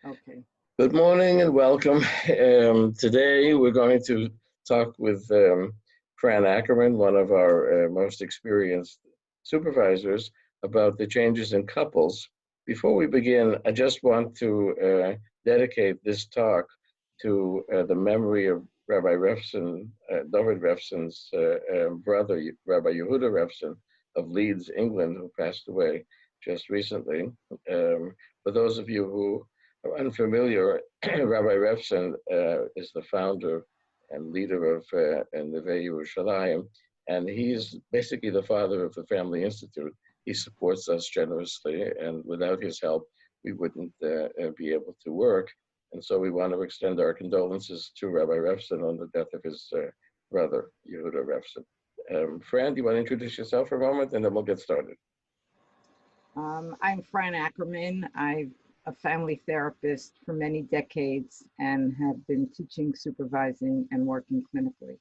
Okay. Good morning and welcome. Today we're going to talk with Fran Ackerman, one of our most experienced supervisors, about the changes in couples. Before we begin, I just want to dedicate this talk to the memory of Rabbi Refson, David Refson's brother, Rabbi Yehuda Refson of Leeds, England, who passed away just recently. For those of you who unfamiliar, Rabbi Refson is the founder and leader of Neve Yerushalayim, and he's basically the father of the Family Institute. He supports us generously, and without his help, we wouldn't be able to work. And so we want to extend our condolences to Rabbi Refson on the death of his brother, Yehuda Refson. Fran, do you want to introduce yourself for a moment, and then we'll get started? I'm Fran Ackerman. I'm a family therapist for many decades and have been teaching, supervising, and working clinically.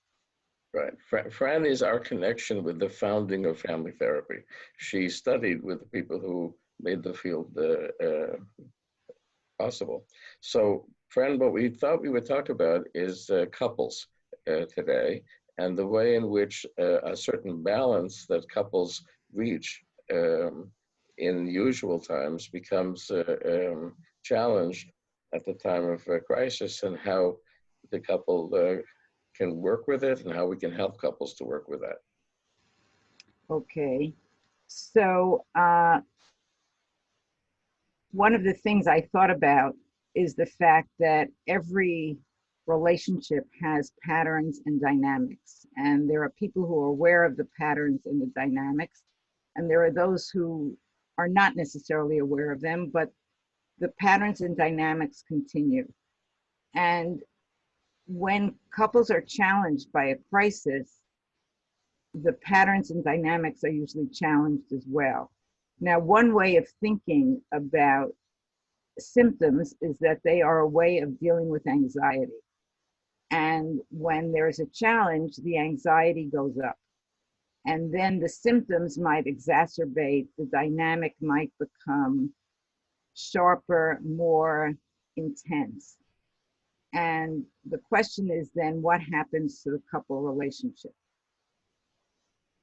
Right. Fran is our connection with the founding of family therapy. She studied with the people who made the field possible. So, Fran, what we thought we would talk about is couples today and the way in which a certain balance that couples reach in usual times becomes challenged at the time of crisis, and how the couple can work with it and how we can help couples to work with that. Okay. So one of the things I thought about is the fact that every relationship has patterns and dynamics, and there are people who are aware of the patterns and the dynamics, and there are those who are not necessarily aware of them, but the patterns and dynamics continue. And when couples are challenged by a crisis, the patterns and dynamics are usually challenged as well. Now, one way of thinking about symptoms is that they are a way of dealing with anxiety. And when there's a challenge, the anxiety goes up. And then the symptoms might exacerbate, the dynamic might become sharper, more intense. And the question is then, what happens to the couple relationship?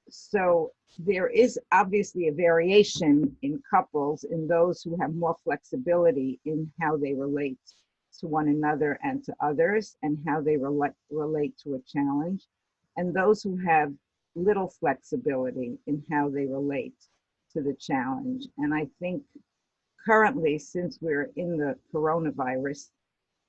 So there is obviously a variation in couples, in those who have more flexibility in how they relate to one another and to others, and how they relate to a challenge, and those who have little flexibility in how they relate to the challenge. And I think currently, since we're in the coronavirus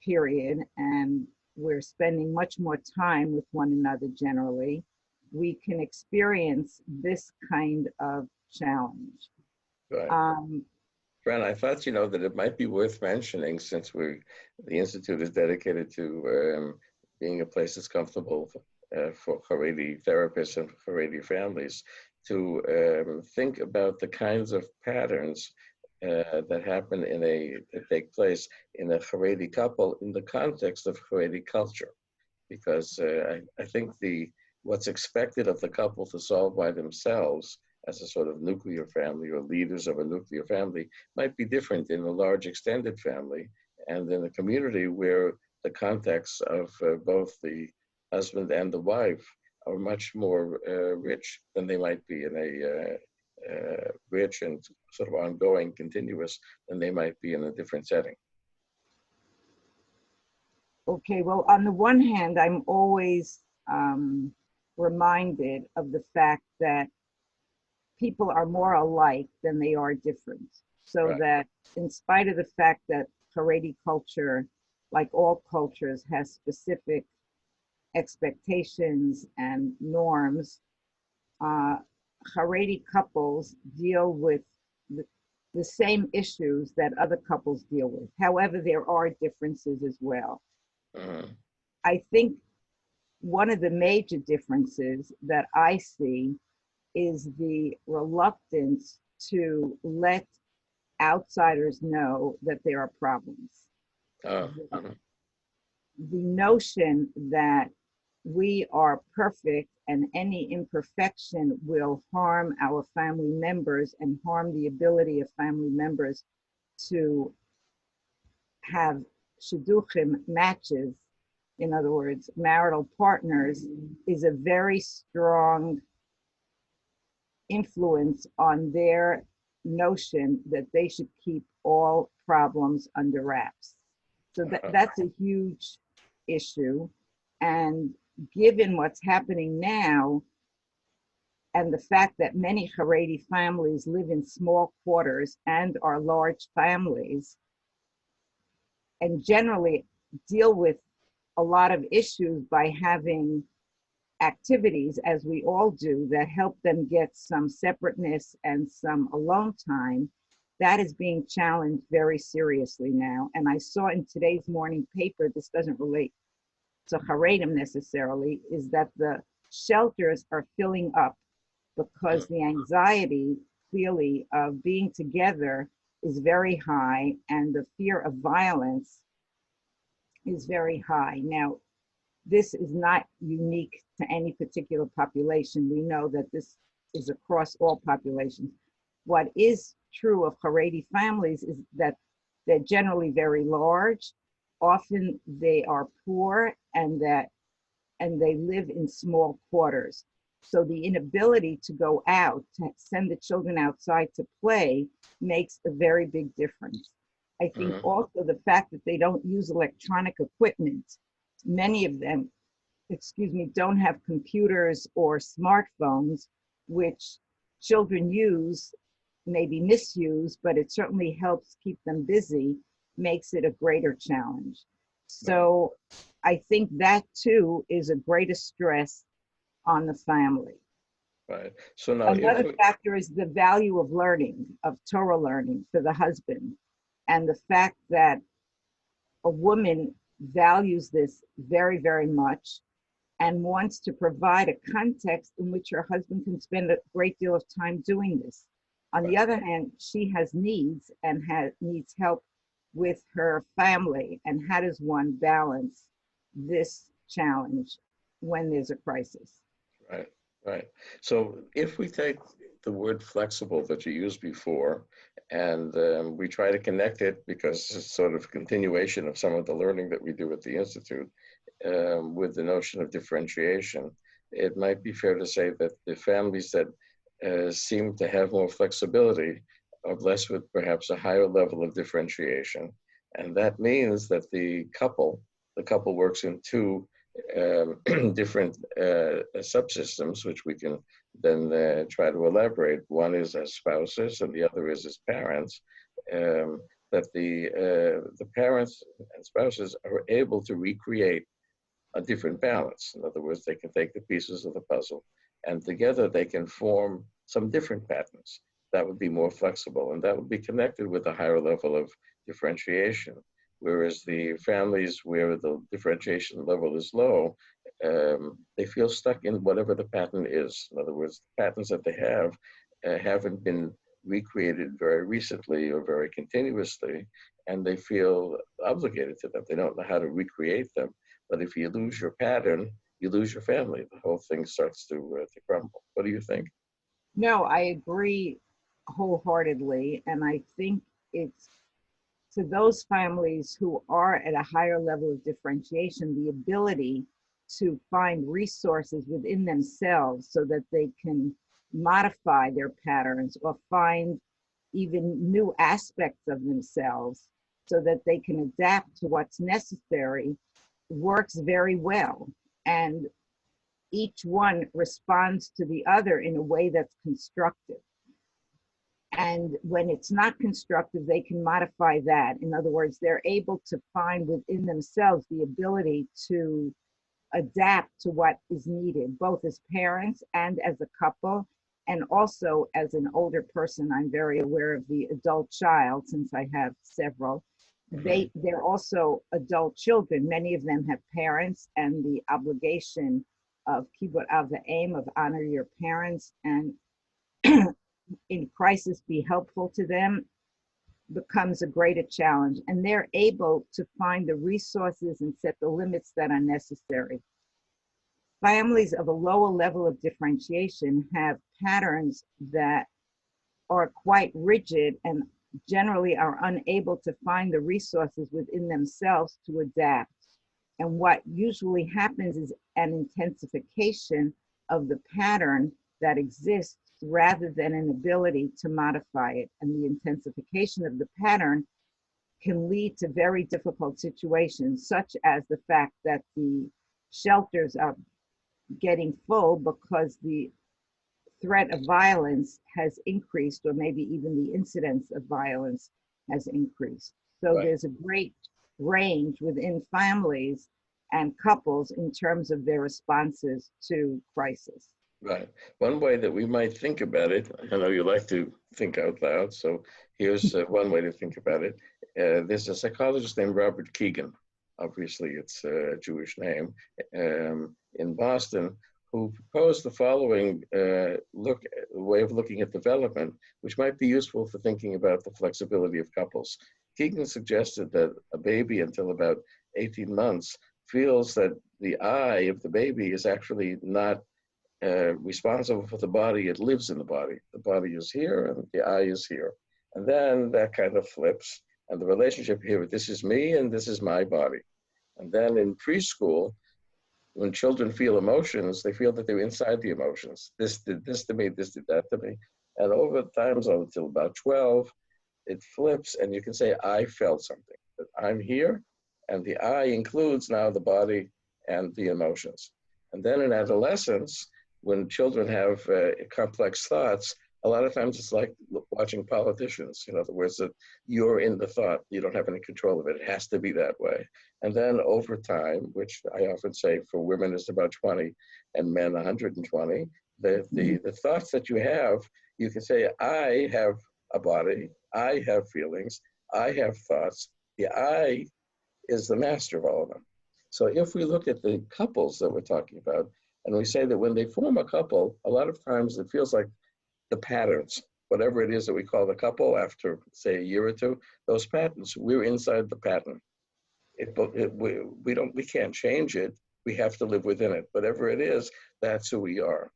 period and we're spending much more time with one another generally, we can experience this kind of challenge. Right. Fran, I thought, that it might be worth mentioning, since the Institute is dedicated to being a place that's comfortable for Haredi therapists and for Haredi families, to think about the kinds of patterns that happen that take place in a Haredi couple in the context of Haredi culture. Because I think what's expected of the couple to solve by themselves as a sort of nuclear family or leaders of a nuclear family might be different in a large extended family and in a community where the context of both the husband and the wife are much more rich than they might be in a rich and sort of ongoing, continuous, than they might be in a different setting. Okay, well, on the one hand, I'm always reminded of the fact that people are more alike than they are different. So Right. that in spite of the fact that Haredi culture, like all cultures, has specific expectations and norms, Haredi couples deal with the same issues that other couples deal with. However, there are differences as well. Uh-huh. I think one of the major differences that I see is the reluctance to let outsiders know that there are problems. Uh-huh. The notion that we are perfect and any imperfection will harm our family members and harm the ability of family members to have shidduchim matches, in other words, marital partners, is a very strong influence on their notion that they should keep all problems under wraps. So that's a huge issue. And given what's happening now, and the fact that many Haredi families live in small quarters and are large families, and generally deal with a lot of issues by having activities, as we all do, that help them get some separateness and some alone time, that is being challenged very seriously now. And I saw in today's morning paper, this doesn't relate to Haredim necessarily, is that the shelters are filling up because the anxiety, clearly, of being together is very high, and the fear of violence is very high. Now, this is not unique to any particular population. We know that this is across all populations. What is true of Haredi families is that they're generally very large. Often they are poor, and they live in small quarters. So the inability to go out, to send the children outside to play, makes a very big difference. I think also the fact that they don't use electronic equipment, many of them, don't have computers or smartphones, which children use, maybe misuse, but it certainly helps keep them busy, makes it a greater challenge. So I think that too is a greater stress on the family. Right. So now another factor is the value of learning, of Torah learning for the husband, and the fact that a woman values this very, very much and wants to provide a context in which her husband can spend a great deal of time doing this. On the other hand, she has needs and needs help with her family. And how does one balance this challenge when there's a crisis? Right, right. So if we take the word flexible that you used before, and we try to connect it, because it's sort of a continuation of some of the learning that we do at the Institute, with the notion of differentiation, it might be fair to say that the families that seem to have more flexibility are blessed with perhaps a higher level of differentiation. And that means that the couple works in two different subsystems, which we can then try to elaborate. One is as spouses, and the other is as parents. That the parents and spouses are able to recreate a different balance. In other words, they can take the pieces of the puzzle, and together they can form some different patterns that would be more flexible, and that would be connected with a higher level of differentiation. Whereas the families where the differentiation level is low, they feel stuck in whatever the pattern is. In other words, the patterns that they have haven't been recreated very recently or very continuously, and they feel obligated to them. They don't know how to recreate them. But if you lose your pattern, you lose your family. The whole thing starts to crumble. What do you think? No, I agree wholeheartedly. And I think it's to those families who are at a higher level of differentiation, the ability to find resources within themselves so that they can modify their patterns or find even new aspects of themselves so that they can adapt to what's necessary, works very well. And each one responds to the other in a way that's constructive. And when it's not constructive, they can modify that. In other words, they're able to find within themselves the ability to adapt to what is needed, both as parents and as a couple. And also as an older person, I'm very aware of the adult child, since I have several. They're also adult children. Many of them have parents, and the obligation of kibbut av v'em, of honor your parents, and in crisis be helpful to them, becomes a greater challenge. And they're able to find the resources and set the limits that are necessary. Families of a lower level of differentiation have patterns that are quite rigid and generally are unable to find the resources within themselves to adapt. And what usually happens is an intensification of the pattern that exists rather than an ability to modify it. And the intensification of the pattern can lead to very difficult situations, such as the fact that the shelters are getting full because the threat of violence has increased, or maybe even the incidence of violence has increased. So Right. there's a great range within families and couples in terms of their responses to crisis. Right. One way that we might think about it, I know you like to think out loud, so here's one way to think about it. There's a psychologist named Robert Kegan. Obviously, it's a Jewish name, in Boston, who proposed the following way of looking at development, which might be useful for thinking about the flexibility of couples. Kegan suggested that a baby until about 18 months feels that the I of the baby is actually not responsible for the body. It lives in the body. The body is here and the I is here. And then that kind of flips. And the relationship here, this is me and this is my body. And then in preschool, when children feel emotions, they feel that they're inside the emotions. This did this to me, this did that to me. And over time, so until about 12, it flips and you can say, I felt something, that I'm here. And the I includes now the body and the emotions. And then in adolescence, when children have complex thoughts, a lot of times it's like watching politicians. In other words, that you're in the thought, you don't have any control of it. It has to be that way. And then over time, which I often say for women is about 20 and men 120, the thoughts that you have, you can say, I have a body, I have feelings, I have thoughts. The I is the master of all of them. So if we look at the couples that we're talking about, and we say that when they form a couple, a lot of times it feels like the patterns, whatever it is that we call the couple after, say, a year or two, those patterns, we're inside the pattern. We can't change it. We have to live within it. Whatever it is, that's who we are.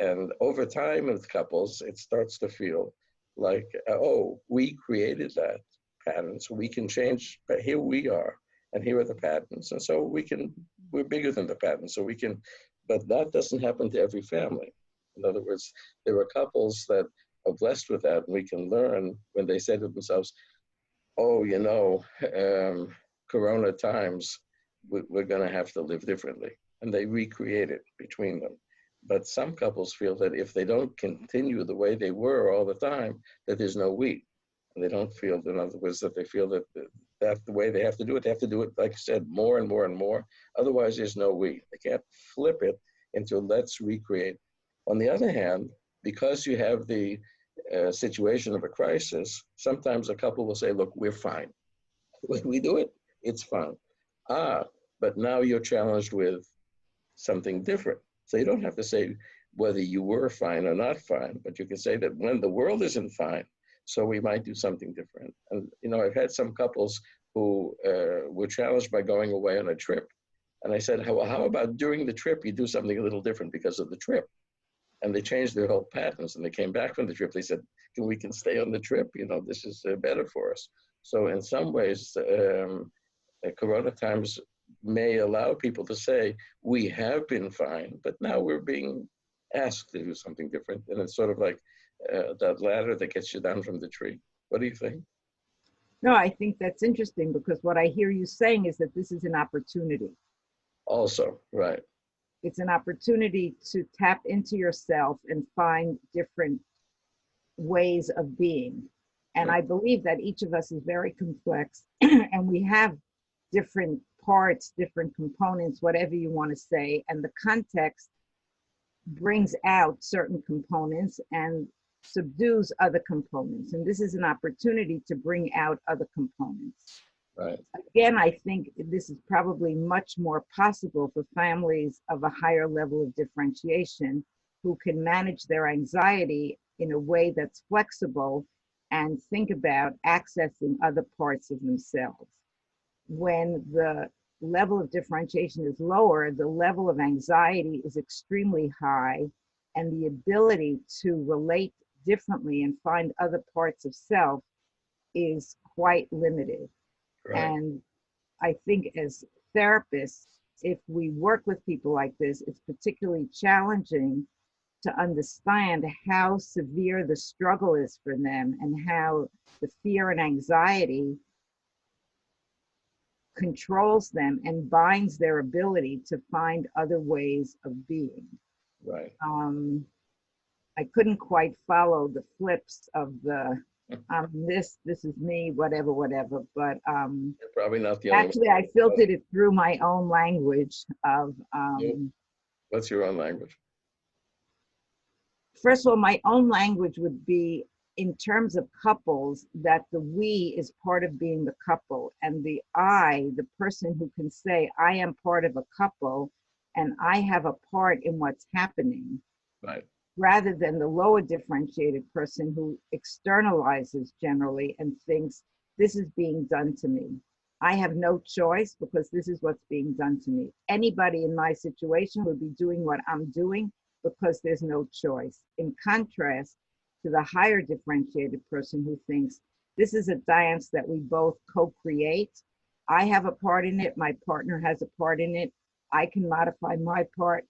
And over time with couples, it starts to feel like, oh, we created that pattern, so we can change, but here we are, and here are the patterns. And so we're bigger than the pattern, so we can, but that doesn't happen to every family. In other words, there are couples that are blessed with that, and we can learn when they say to themselves, oh, Corona times, we're going to have to live differently. And they recreate it between them. But some couples feel that if they don't continue the way they were all the time, that there's no we. And they don't feel, in other words, that they feel that that's the way they have to do it. They have to do it, like I said, more and more and more. Otherwise, there's no we. They can't flip it into let's recreate. On the other hand, because you have the situation of a crisis, sometimes a couple will say, look, we're fine. When we do it, it's fine. But now you're challenged with something different. So you don't have to say whether you were fine or not fine, but you can say that when the world isn't fine, so we might do something different. And, I've had some couples who were challenged by going away on a trip. And I said, well, how about during the trip, you do something a little different because of the trip? And they changed their whole patterns. And they came back from the trip. They said, we can stay on the trip. This is better for us. So in some ways, Corona times may allow people to say, we have been fine, but now we're being asked to do something different. And it's sort of like that ladder that gets you down from the tree. What do you think? No, I think that's interesting because what I hear you saying is that this is an opportunity. Also, right. It's an opportunity to tap into yourself and find different ways of being. And I believe that each of us is very complex and we have different parts, different components, whatever you want to say. And the context brings out certain components and subdues other components. And this is an opportunity to bring out other components. Right. Again, I think this is probably much more possible for families of a higher level of differentiation who can manage their anxiety in a way that's flexible and think about accessing other parts of themselves. When the level of differentiation is lower, the level of anxiety is extremely high, and the ability to relate differently and find other parts of self is quite limited. Right. And I think as therapists, if we work with people like this, it's particularly challenging to understand how severe the struggle is for them and how the fear and anxiety controls them and binds their ability to find other ways of being. Right. Um, I couldn't quite follow the flips of the this is me, whatever, whatever. But You're probably not the only one. actually, I filtered it through my own language of No. What's your own language? first of all, my own language would be in terms of couples that the we is part of being the couple, and the I, the person who can say, I am part of a couple and I have a part in what's happening, Right. rather than the lower differentiated person who externalizes generally and thinks, this is being done to me. I have no choice because this is what's being done to me. Anybody in my situation would be doing what I'm doing because there's no choice. In contrast to the higher differentiated person who thinks, this is a dance that we both co-create. I have a part in it, my partner has a part in it. I can modify my part.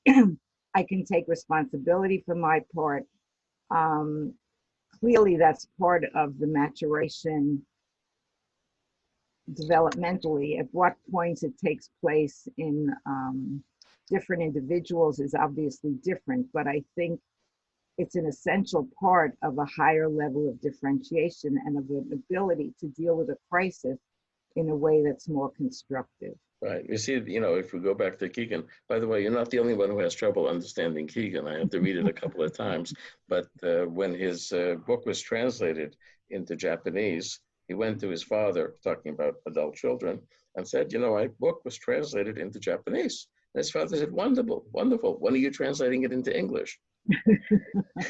I can take responsibility for my part. Um, Clearly, that's part of the maturation developmentally. At what points it takes place in different individuals is obviously different, but I think it's an essential part of a higher level of differentiation and of an ability to deal with a crisis in a way that's more constructive. Right. You see, if we go back to Keegan, by the way, you're not the only one who has trouble understanding Keegan. I had to read it a couple of times. But when his book was translated into Japanese, he went to his father, talking about adult children, and said, my book was translated into Japanese. And his father said, wonderful, wonderful. When are you translating it into English?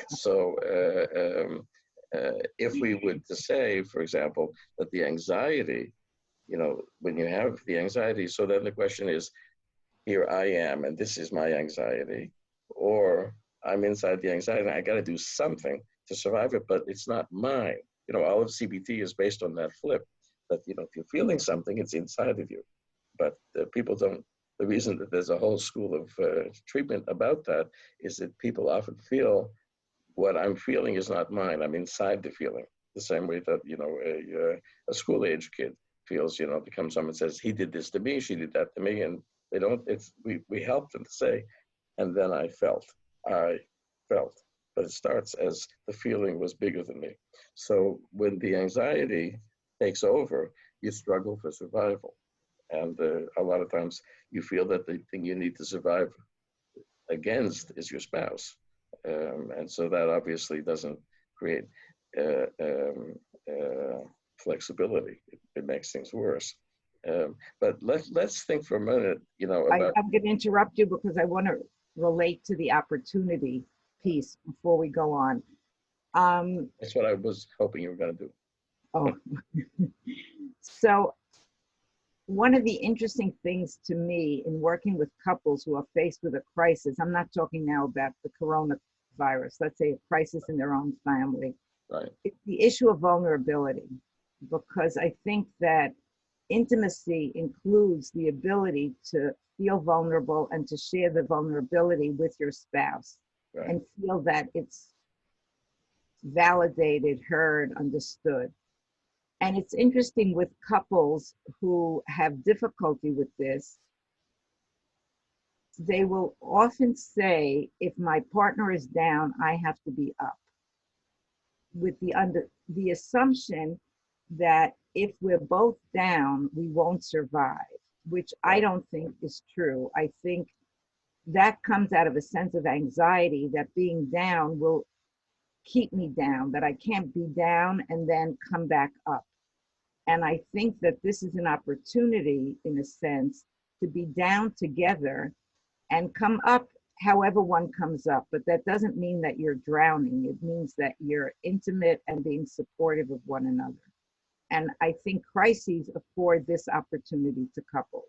So if we would to say, for example, that the anxiety, when you have the anxiety, so then the question is, here I am, and this is my anxiety, or I'm inside the anxiety, and I got to do something to survive it, but it's not mine. All of CBT is based on that flip, that, if you're feeling something, it's inside of you. But people don't, the reason that there's a whole school of treatment about that is that people often feel what I'm feeling is not mine. I'm inside the feeling, the same way that, a school age kid feels, becomes someone says, he did this to me, she did that to me. And they don't, we help them to say, and then I felt, but it starts as the feeling was bigger than me. So when the anxiety takes over, you struggle for survival. And a lot of times you feel that the thing you need to survive against is your spouse. And so that obviously doesn't create uh, um, flexibility. It makes things worse. But let's think for a minute, about. I'm going to interrupt you because I want to relate to the opportunity piece before we go on. That's what I was hoping you were going to do. Oh, so one of the interesting things to me in working with couples who are faced with a crisis, I'm not talking now about the coronavirus, let's say a crisis in their own family, Right. it's the issue of vulnerability, because I think that intimacy includes the ability to feel vulnerable and to share the vulnerability with your spouse, Right. and feel that it's validated, heard, understood. And it's interesting with couples who have difficulty with this, they will often say, if my partner is down, I have to be up, with the assumption that if we're both down, we won't survive, which I don't think is true. I think that comes out of a sense of anxiety that being down will keep me down, that I can't be down and then come back up. And I think that this is an opportunity, in a sense, to be down together and come up however one comes up. But that doesn't mean that you're drowning. It means that you're intimate and being supportive of one another. And I think crises afford this opportunity to couples.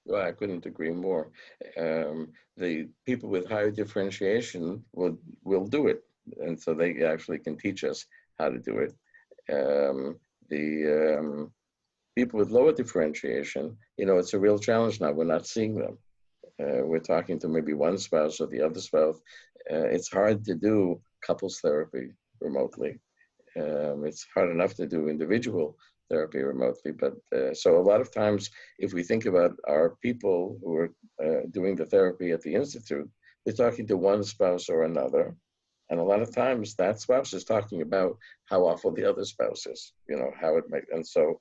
Well, I couldn't agree more. The people with higher differentiation will do it, and so they actually can teach us how to do it. the people with lower differentiation, it's a real challenge now. We're not seeing them. We're talking to maybe one spouse or the other spouse. It's hard to do couples therapy remotely. It's hard enough to do individual therapy remotely. But so a lot of times, if we think about our people who are doing the therapy at the Institute, they're talking to one spouse or another. And a lot of times that spouse is talking about how awful the other spouse is, how it makes. And so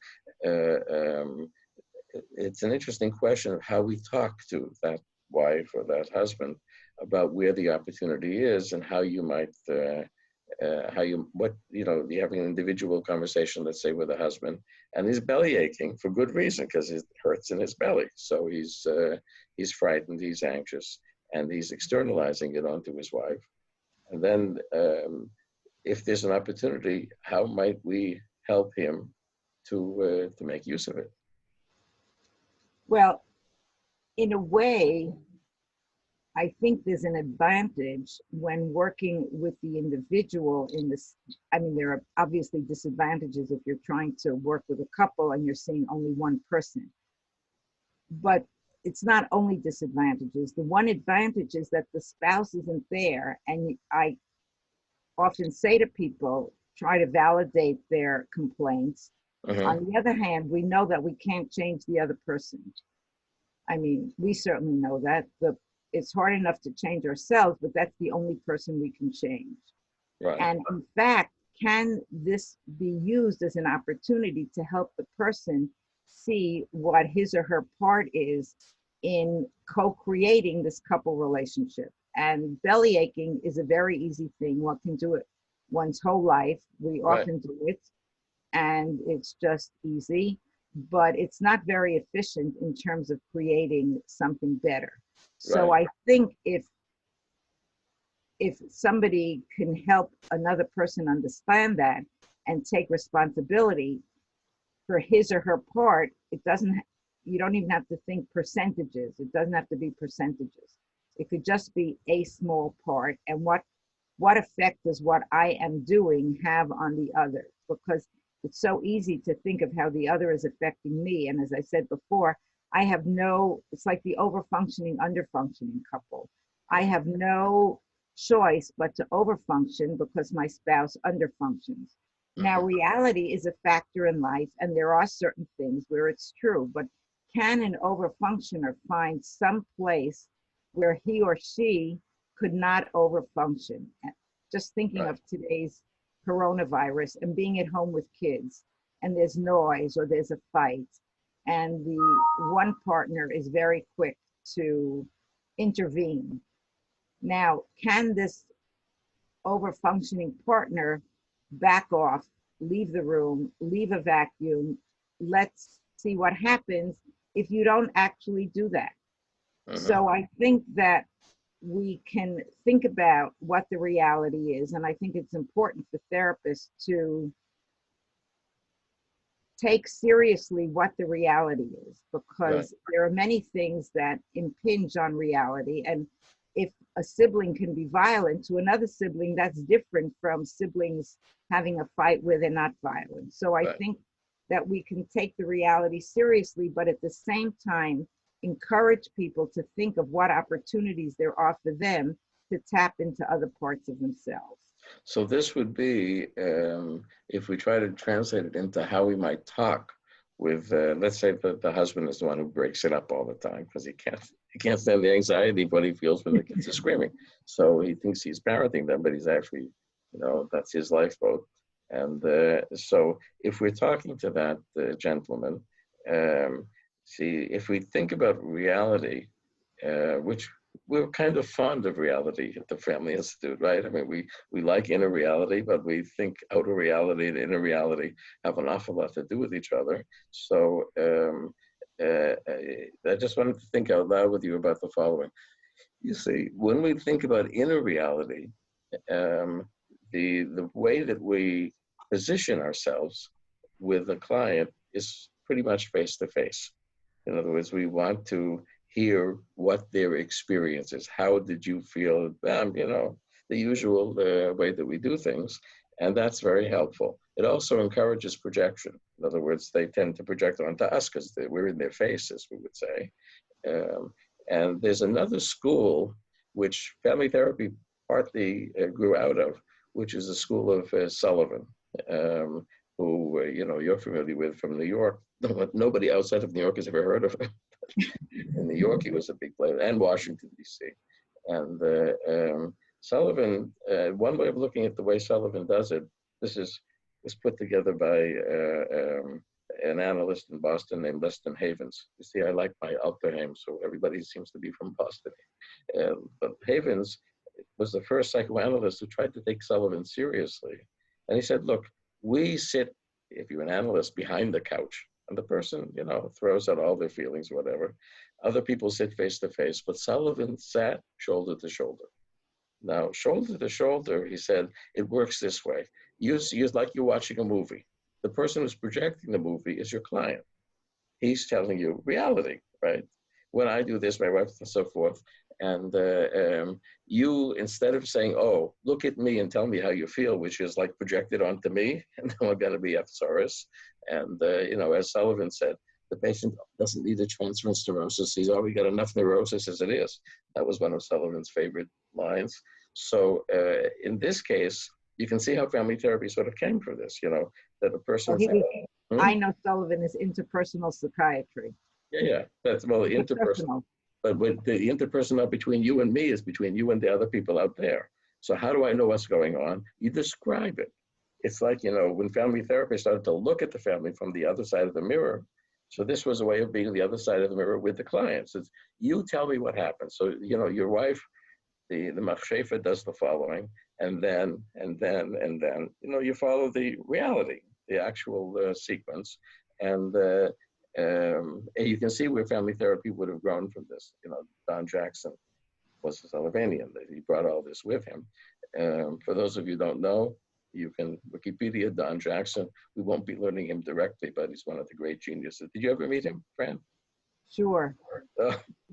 it's an interesting question of how we talk to that wife or that husband about where the opportunity is and how you might, you're having an individual conversation, let's say with a husband, and he's belly aching for good reason because it hurts in his belly. So he's frightened, he's anxious, and he's externalizing it onto his wife. And then if there's an opportunity, how might we help him to make use of it? Well, in a way, I think there's an advantage when working with the individual in this. I mean, there are obviously disadvantages if you're trying to work with a couple and you're seeing only one person. But it's not only disadvantages. The one advantage is that the spouse isn't there. And I often say to people, try to validate their complaints. On the other hand, we know that we can't change the other person. I mean, we certainly know that. It's hard enough to change ourselves, but that's the only person we can change. Right. And in fact, can this be used as an opportunity to help the person see what his or her part is in co-creating this couple relationship? And belly aching is a very easy thing. One can do it one's whole life. We often do it, and it's just easy, but it's not very efficient in terms of creating something better. So I think if somebody can help another person understand that and take responsibility for his or her part, you don't even have to think percentages. It doesn't have to be percentages. It could just be a small part. And what effect does what I am doing have on the other? Because it's so easy to think of how the other is affecting me. And as I said before, it's like the over-functioning, under-functioning couple. I have no choice but to over-function because my spouse under-functions. Now, reality is a factor in life, and there are certain things where it's true, but can an over-functioner find some place where he or she could not over-function? Just thinking of today's coronavirus and being at home with kids, and there's noise or there's a fight, and the one partner is very quick to intervene. Now, can this over-functioning partner back off, leave the room, leave a vacuum? Let's see what happens if you don't actually do that. So I think that we can think about what the reality is, and I think it's important for therapists to take seriously what the reality is, because there are many things that impinge on reality. And if a sibling can be violent to another sibling, that's different from siblings having a fight where they're not violent. So I think that we can take the reality seriously, but at the same time, encourage people to think of what opportunities there are for them to tap into other parts of themselves. So this would be, if we try to translate it into how we might talk with, let's say that the husband is the one who breaks it up all the time because he can't stand the anxiety what he feels when the kids are screaming. So he thinks he's parenting them, but he's actually, that's his lifeboat. And so if we're talking to that gentleman, see, if we think about reality, which we're kind of fond of reality at the Family Institute, right? I mean, we like inner reality, but we think outer reality and inner reality have an awful lot to do with each other. So I just wanted to think out loud with you about the following. You see, when we think about inner reality, the way that we position ourselves with a client is pretty much face to face. In other words, we want to hear what their experience is. How did you feel? The usual way that we do things. And that's very helpful. it also encourages projection. In other words, they tend to project onto us because we're in their faces, we would say. And there's another school which family therapy partly grew out of, which is the school of Sullivan, who you're familiar with from New York. Nobody outside of New York has ever heard of him. In New York, he was a big player, and Washington, D.C. And Sullivan, one way of looking at the way Sullivan does it, this was put together by an analyst in Boston named Leston Havens. You see, I like my Alterheim, so everybody seems to be from Boston. But Havens was the first psychoanalyst who tried to take Sullivan seriously. And he said, look, we sit, if you're an analyst, behind the couch. And the person, throws out all their feelings, whatever. Other people sit face to face, but Sullivan sat shoulder to shoulder. Now, shoulder to shoulder, he said, it works this way. Use like you're watching a movie. The person who's projecting the movie is your client. He's telling you reality, right? When I do this, my wife and so forth, and you, instead of saying, oh, look at me and tell me how you feel, which is like projected onto me, and then I'm going to be a thesaurus. And, as Sullivan said, the patient doesn't need a transference neurosis. He's already got enough neurosis as it is. That was one of Sullivan's favorite lines. So in this case, you can see how family therapy sort of came from this, that a person. I know Sullivan is interpersonal psychiatry. Yeah. That's interpersonal. But the interpersonal between you and me is between you and the other people out there. So how do I know what's going on? You describe it. It's like, when family therapy started to look at the family from the other side of the mirror. So this was a way of being the other side of the mirror with the clients. It's, you tell me what happened. So, your wife, the Machshefa does the following, and then, you follow the reality, the actual sequence. And you can see where family therapy would have grown from this. Don Jackson was a Sullivanian. He brought all this with him. For those of you who don't know, you can Wikipedia Don Jackson. We won't be learning him directly, but he's one of the great geniuses. Did you ever meet him, Fran? Sure.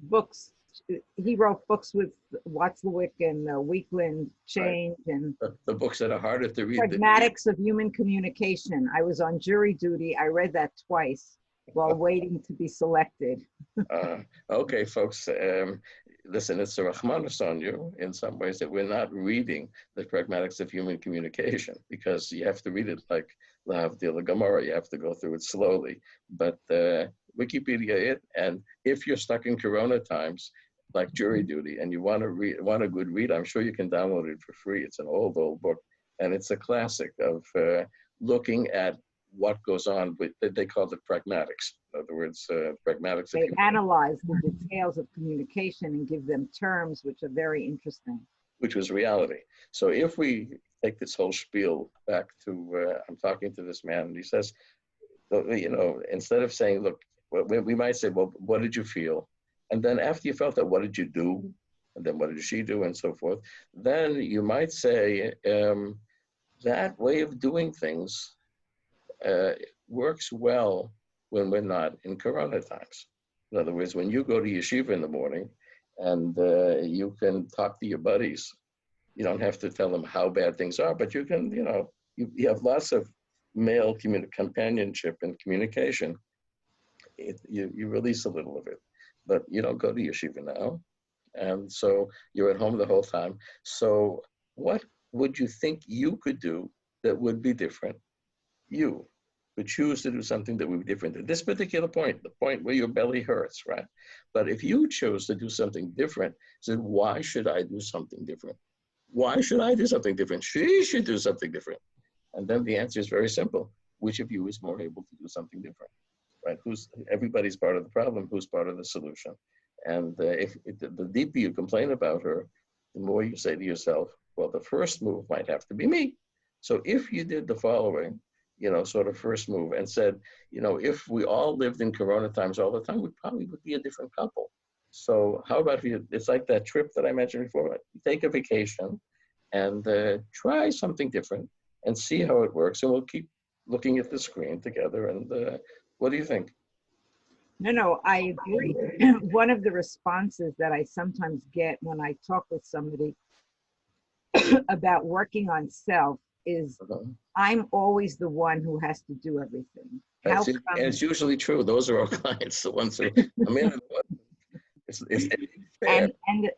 Books. He wrote books with Watzlawick and Weakland, Change, right. And the books that are harder to read. Pragmatics of Human Communication. I was on jury duty. I read that twice while waiting to be selected. Okay, folks. Listen, it's a Rahmanis on you in some ways that we're not reading the Pragmatics of Human Communication, because you have to read it like Lahavdil Gemara. You have to go through it slowly. But Wikipedia it, and if you're stuck in Corona times, like jury duty, and you want a good read, I'm sure you can download it for free. It's an old book, and it's a classic of looking at what goes on with, they call it pragmatics. In other words, pragmatics. They analyze the details of communication and give them terms which are very interesting. Which was reality. So if we take this whole spiel back to, I'm talking to this man, and he says, instead of saying, look, we might say, well, what did you feel? And then after you felt that, what did you do? And then what did she do, and so forth. Then you might say, that way of doing things works well when we're not in Corona times. In other words, when you go to yeshiva in the morning and you can talk to your buddies, you don't have to tell them how bad things are, but you can, you have lots of male companionship and communication. You release a little of it, but you don't go to yeshiva now. And so you're at home the whole time. So what would you think you could do that would be different? You would choose to do something that would be different at this particular point, the point where your belly hurts, right? But if you chose to do something different, said, why should I do something different? Why should I do something different? She should do something different. And then the answer is very simple. Which of you is more able to do something different, right? Everybody's part of the problem, who's part of the solution? And the deeper you complain about her, the more you say to yourself, well, the first move might have to be me. So if you did the following, sort of first move and said, if we all lived in Corona times all the time, we probably would be a different couple. So how about it's like that trip that I mentioned before, take a vacation and try something different and see how it works. And we'll keep looking at the screen together. And what do you think? No, I agree. One of the responses that I sometimes get when I talk with somebody about working on self is Uh-huh. I'm always the one who has to do everything. How And come? it's usually true. Those are our clients, the ones who come in. It's fair.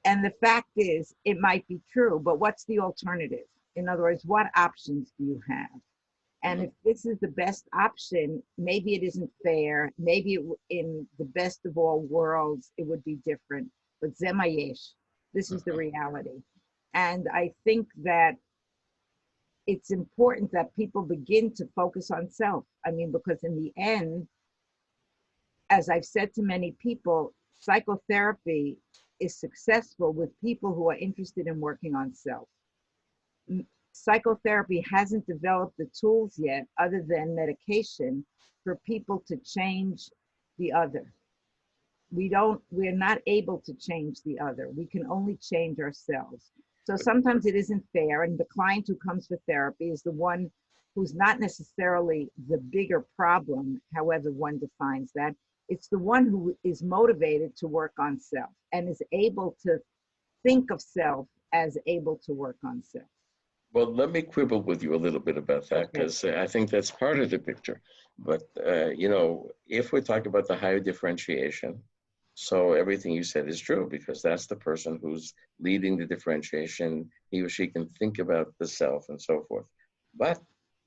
And the fact is, it might be true, but what's the alternative? In other words, what options do you have? And Mhm. if this is the best option, maybe it isn't fair. Maybe in the best of all worlds, it would be different. But zemayesh, this is the Mhm. reality. And I think that it's important that people begin to focus on self. I mean, because in the end, as I've said to many people, psychotherapy is successful with people who are interested in working on self. Psychotherapy hasn't developed the tools yet, other than medication, for people to change the other. We're not able to change the other. We can only change ourselves. So sometimes it isn't fair. And the client who comes for therapy is the one who's not necessarily the bigger problem, however one defines that. It's the one who is motivated to work on self and is able to think of self as able to work on self. Well, let me quibble with you a little bit about that Okay. because I think that's part of the picture. But if we're talking about the higher differentiation, so everything you said is true because that's the person who's leading the differentiation. He or she can think about the self and so forth. But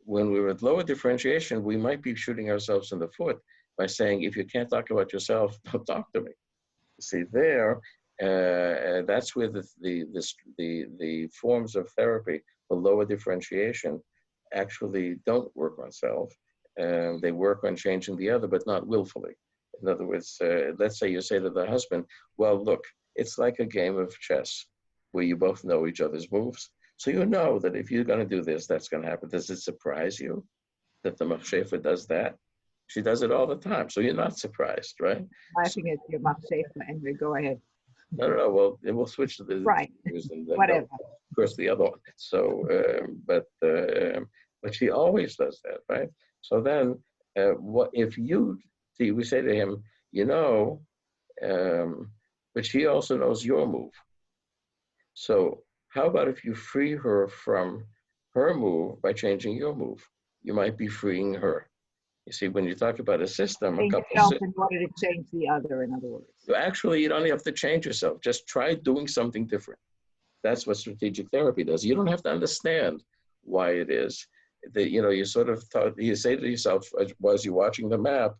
when we're at lower differentiation, we might be shooting ourselves in the foot by saying, if you can't talk about yourself, don't talk to me. See there, that's where the forms of therapy for lower differentiation actually don't work on self. They work on changing the other, but not willfully. In other words, let's say you say to the husband, well, look, it's like a game of chess where you both know each other's moves. So you know that if you're going to do this, that's going to happen. Does it surprise you that the Machshefa does that? She does it all the time. So you're not surprised, right? So, Laughing at your Machshefa, and we go ahead. no, no, no. Well, we'll switch to the Right. news and then go, Whatever. of course, the other one. So, but she always does that, right? So then, what if you see? We say to him, you know, um, but she also knows your move. So how about if you free her from her move by changing your move? You might be freeing her. You see, when you talk about a system, a Change couple yourself in order to change the other, in other words. actually, you don't have to change yourself. Just try doing something different. That's what strategic therapy does. You don't have to understand why it is that you sort of thought you say to yourself as you're watching the map,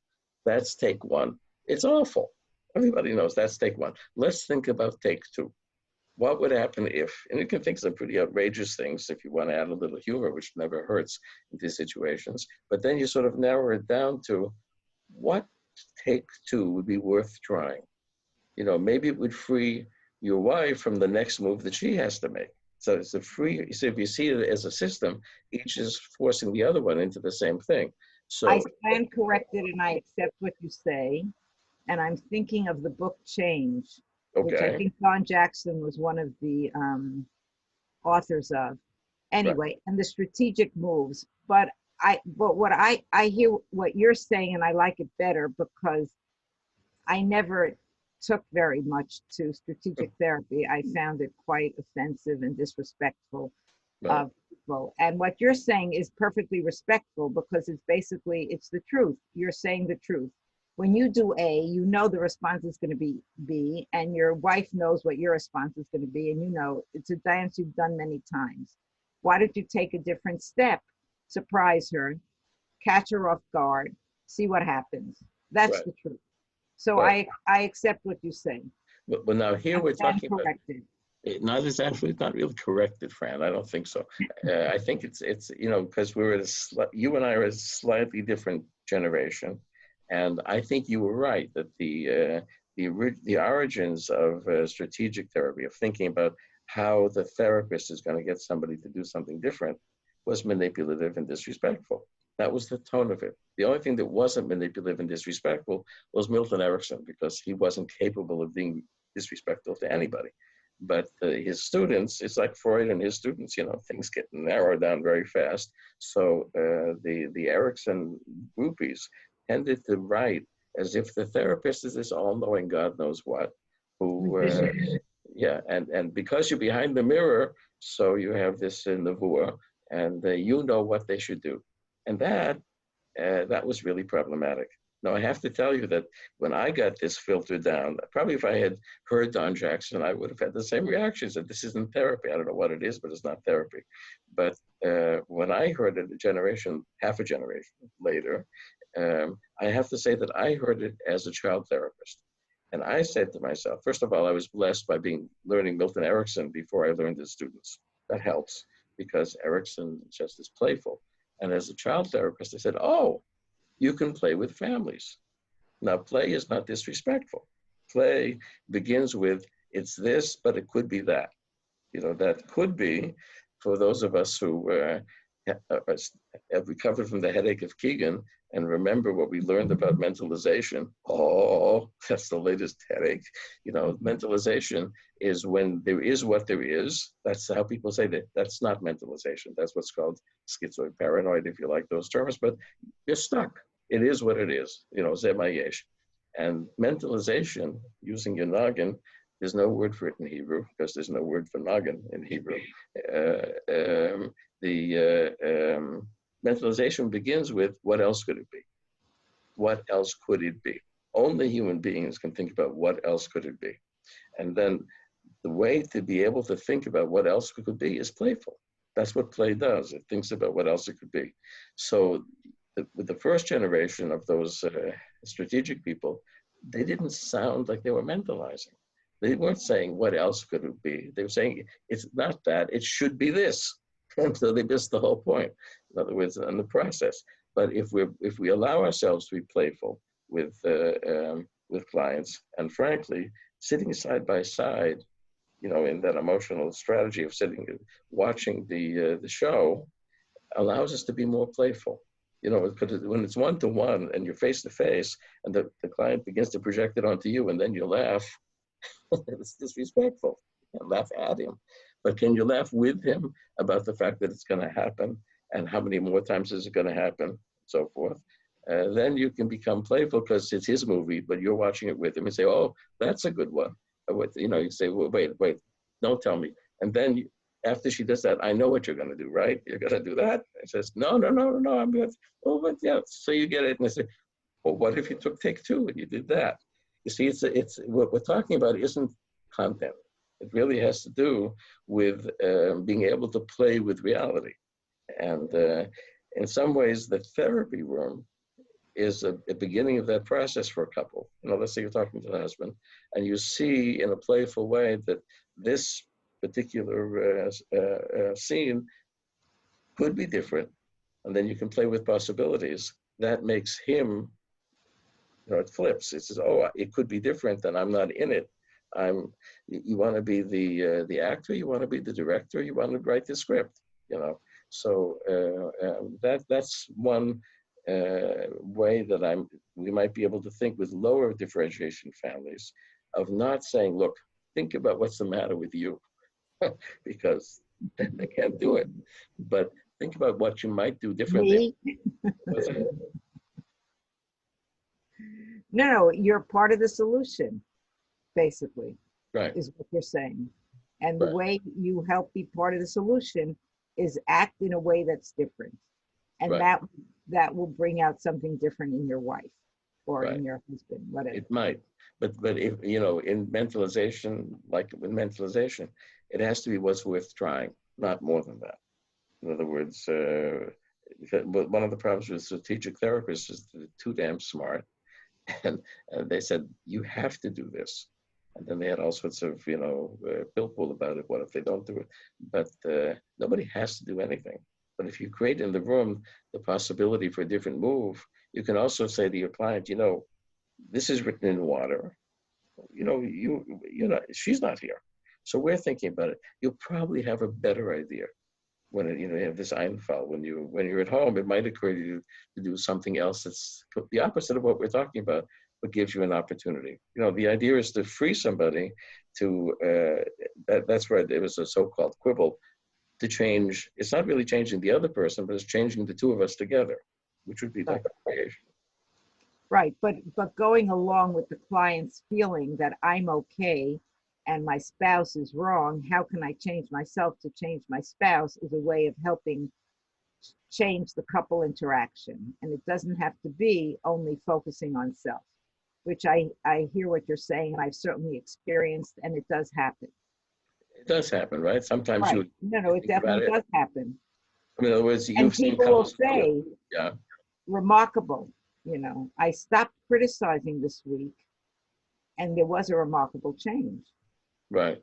that's take one. It's awful. Everybody knows that's take one. Let's think about take two. What would happen if, and you can think of some pretty outrageous things if you want to add a little humor, which never hurts in these situations, but then you sort of narrow it down to what take two would be worth trying. Maybe it would free your wife from the next move that she has to make. So it's a free, so if you see it as a system, each is forcing the other one into the same thing. I So, stand corrected and I accept what you say. And I'm thinking of the book Change, which I okay, think Don Jackson was one of the authors of. right. Anyway, and the strategic moves. But what I hear what you're saying, and I like it better because I never took very much to strategic therapy. I found it quite offensive and disrespectful Right, of people. And what you're saying is perfectly respectful because it's the truth. You're saying the truth. When you do A, you know the response is going to be B, and your wife knows what your response is going to be, and it's a dance you've done many times. Why don't you take a different step? Surprise her, catch her off guard, see what happens. That's right, the truth. So right. I accept what you say. But now here I we're stand talking about corrected. not is actually not really corrected, Fran. I don't think so. I think it's because we're at you and I are a slightly different generation, and I think you were right that the origins of strategic therapy, of thinking about how the therapist is going to get somebody to do something different, was manipulative and disrespectful. That was the tone of it. The only thing that wasn't manipulative and disrespectful was Milton Erickson, because he wasn't capable of being disrespectful to anybody. But his students, it's like Freud and his students, things get narrowed down very fast. So the Erickson groupies tended to write as if the therapist is this all-knowing God knows what, who, Magician. yeah, and because you're behind the mirror, so you have this nevuah, and you know what they should do. And that was really problematic. Now, I have to tell you that when I got this filtered down, probably if I had heard Don Jackson, I would have had the same reactions that this isn't therapy. I don't know what it is, but it's not therapy. But when I heard it half a generation later, I have to say that I heard it as a child therapist. And I said to myself, first of all, I was blessed by learning Milton Erickson before I learned his students. That helps because Erickson just is playful. And as a child therapist, I said, oh, you can play with families. Now, play is not disrespectful. Play begins with, it's this, but it could be that. That could be, for those of us who have recovered from the headache of Keegan and remember what we learned about mentalization. Oh, that's the latest headache. Mentalization is when there is what there is. That's how people say that. That's not mentalization. That's what's called schizoid paranoid, if you like those terms, but you're stuck. It is what it is, zemayesh. And mentalization, using your noggin, there's no word for it in Hebrew because there's no word for noggin in Hebrew. Mentalization begins with, what else could it be? What else could it be? Only human beings can think about what else could it be. And then the way to be able to think about what else it could be is playful. That's what play does. It thinks about what else it could be. So with the first generation of those strategic people, they didn't sound like they were mentalizing. They weren't saying, what else could it be? They were saying, it's not that, it should be this. And so they missed the whole point, in other words, in the process. But if we allow ourselves to be playful with clients, and frankly, sitting side by side, in that emotional strategy of watching the show, allows us to be more playful. Because when it's one-to-one and you're face-to-face, and the client begins to project it onto you, and then you laugh, it's disrespectful. You can't laugh at him. But can you laugh with him about the fact that it's going to happen, and how many more times is it going to happen, so forth? Then you can become playful because it's his movie, but you're watching it with him and say, oh, that's a good one. You say, well, wait, don't tell me. And then after she does that, I know what you're going to do, right? You're going to do that. It says, no, I'm good. Oh, but yeah. So you get it. And I say, well, what if you took take two and you did that? You see, it's what we're talking about isn't content. It really has to do with being able to play with reality. And in some ways, the therapy room is a beginning of that process for a couple. Let's say you're talking to the husband, and you see in a playful way that this particular scene could be different, and then you can play with possibilities. That makes him, it flips. It says, oh, it could be different, and I'm not in it. You want to be the actor, you want to be the director, you want to write the script, So that's one way that we might be able to think with lower differentiation families, of not saying, look, think about what's the matter with you, because they can't do it. But think about what you might do differently. No, you're part of the solution, basically, right, is what you're saying. And the right, way you help be part of the solution is act in a way that's different. And right, that will bring out something different in your wife or right. in your husband, whatever. It might, but if in mentalization, like with mentalization, it has to be what's worth trying, not more than that. In other words, one of the problems with strategic therapists is they're too damn smart, and they said you have to do this, and then they had all sorts of billpool about it. What if they don't do it? But nobody has to do anything. But if you create in the room the possibility for a different move, you can also say to your client, this is written in water. She's not here. So we're thinking about it. You'll probably have a better idea when you have this Einfall. When you're at home, it might occur to you to do something else that's the opposite of what we're talking about, but gives you an opportunity. The idea is to free somebody to, that's where it was a so-called quibble, to change. It's not really changing the other person, but it's changing the two of us together, which would be like a creation. Right, but going along with the client's feeling that I'm okay and my spouse is wrong, how can I change myself to change my spouse, is a way of helping change the couple interaction. And it doesn't have to be only focusing on self, which I hear what you're saying, and I've certainly experienced, and it does happen. It does happen, right? Sometimes Right. you No, it think about definitely it. does happen. I mean, in other words, And you've seen people will couples. say, Yeah, remarkable, I stopped criticizing this week, and there was a remarkable change. right.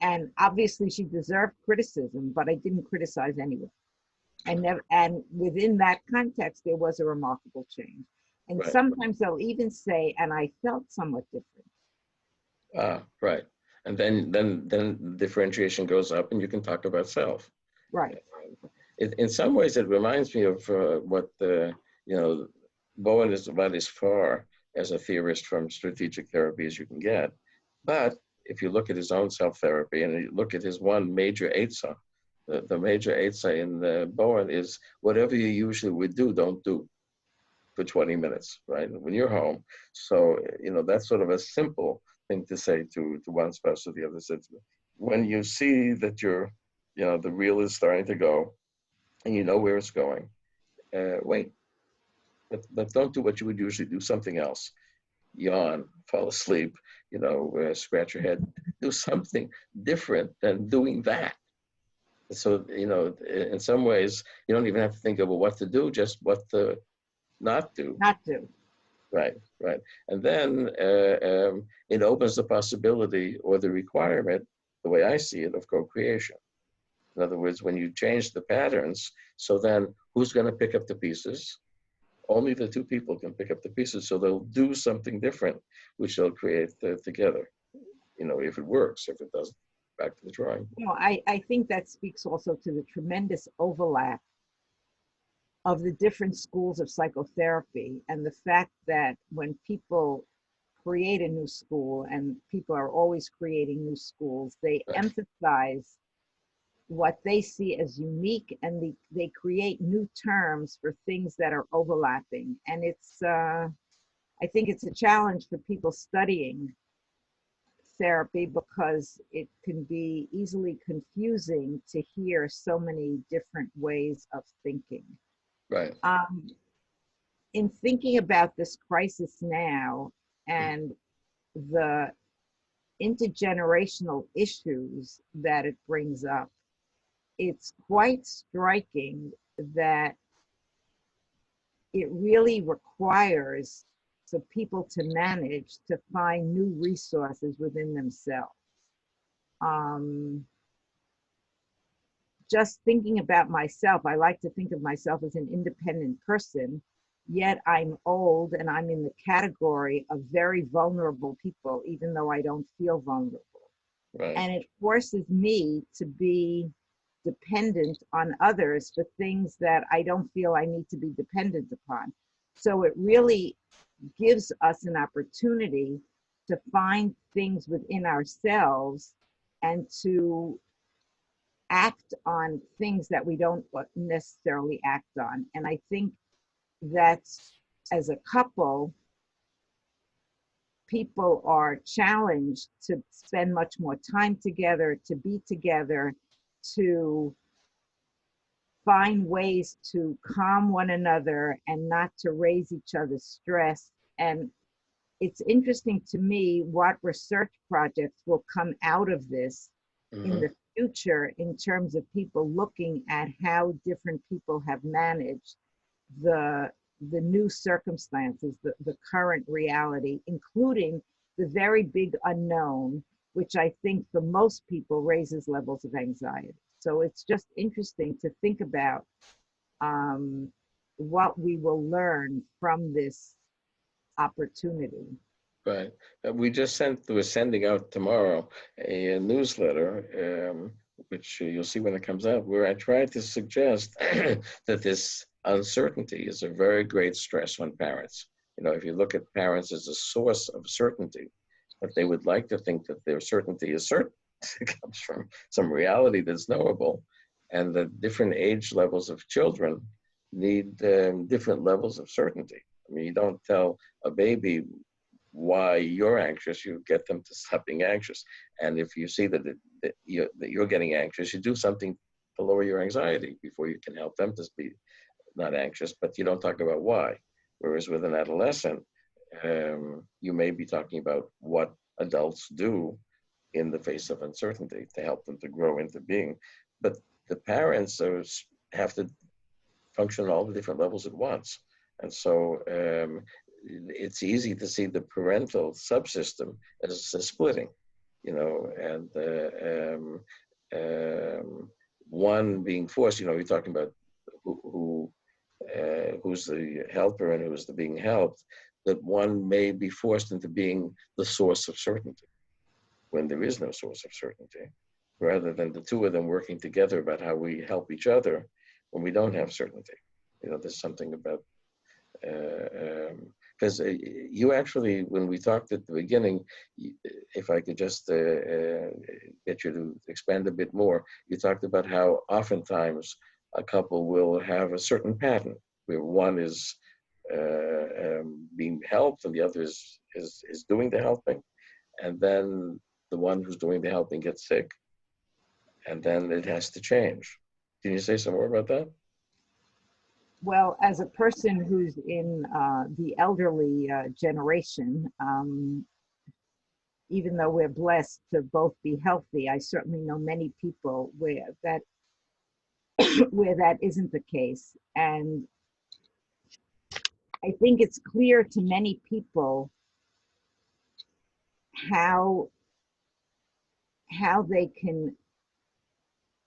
And obviously she deserved criticism, but I didn't criticize anyway. And within that context, there was a remarkable change. And Right. sometimes they'll even say, and I felt somewhat different. Right. And then differentiation goes up, and you can talk about self. Right. In some ways, it reminds me of what you know, Bowen is about as far as a theorist from strategic therapy as you can get. But if you look at his own self-therapy and you look at his one major eitzah, the major eitzah in Bowen is whatever you usually would do, don't do for 20 minutes, right? When you're home. So, that's sort of a simple thing to say to one spouse or the other. Says, when you see that the reel is starting to go and you know where it's going, wait, but don't do what you would usually do, something else. Yawn, fall asleep, scratch your head, do something different than doing that. So, in some ways, you don't even have to think of what to do, just what to not do. Not do. Right, right. And then it opens the possibility or the requirement, the way I see it, of co-creation. In other words, when you change the patterns, so then who's going to pick up the pieces? Only the two people can pick up the pieces, so they'll do something different, which they'll create together. If it works. If it doesn't, back to the drawing board. I think that speaks also to the tremendous overlap of the different schools of psychotherapy, and the fact that when people create a new school, and people are always creating new schools, they Right. emphasize what they see as unique, and they create new terms for things that are overlapping. And I think it's a challenge for people studying therapy, because it can be easily confusing to hear so many different ways of thinking. Right. In thinking about this crisis now and the intergenerational issues that it brings up, it's quite striking that it really requires for people to manage to find new resources within themselves. Just thinking about myself, I like to think of myself as an independent person, yet I'm old and I'm in the category of very vulnerable people, even though I don't feel vulnerable. Right. And it forces me to be dependent on others for things that I don't feel I need to be dependent upon. So it really gives us an opportunity to find things within ourselves and to act on things that we don't necessarily act on. And I think that as a couple, people are challenged to spend much more time together, to be together, to find ways to calm one another and not to raise each other's stress. And it's interesting to me what research projects will come out of this in the future, in terms of people looking at how different people have managed the new circumstances, the current reality, including the very big unknown, which I think for most people raises levels of anxiety. So it's just interesting to think about what we will learn from this opportunity. Right. We're sending out tomorrow a newsletter, which you'll see when it comes out, where I tried to suggest that this uncertainty is a very great stress on parents. If you look at parents as a source of certainty, that they would like to think that their certainty is certain. It comes from some reality that's knowable, and that different age levels of children need different levels of certainty. I mean, you don't tell a baby why you're anxious, you get them to stop being anxious. And if you see that you're getting anxious, you do something to lower your anxiety before you can help them to be not anxious, but you don't talk about why. Whereas with an adolescent, you may be talking about what adults do in the face of uncertainty to help them to grow into being. But the parents have to function on all the different levels at once. And so it's easy to see the parental subsystem as a splitting, and one being forced, you're talking about who's the helper and who's the being helped, that one may be forced into being the source of certainty when there is no source of certainty, rather than the two of them working together about how we help each other when we don't have certainty. There's something about, because you actually, when we talked at the beginning, if I could just get you to expand a bit more, you talked about how oftentimes a couple will have a certain pattern where one is being helped and the other is doing the helping, and then the one who's doing the helping gets sick, and then it has to change. Can you say some more about that? Well, as a person who's in the elderly generation, even though we're blessed to both be healthy, I certainly know many people where that where that isn't the case. And I think it's clear to many people how how they can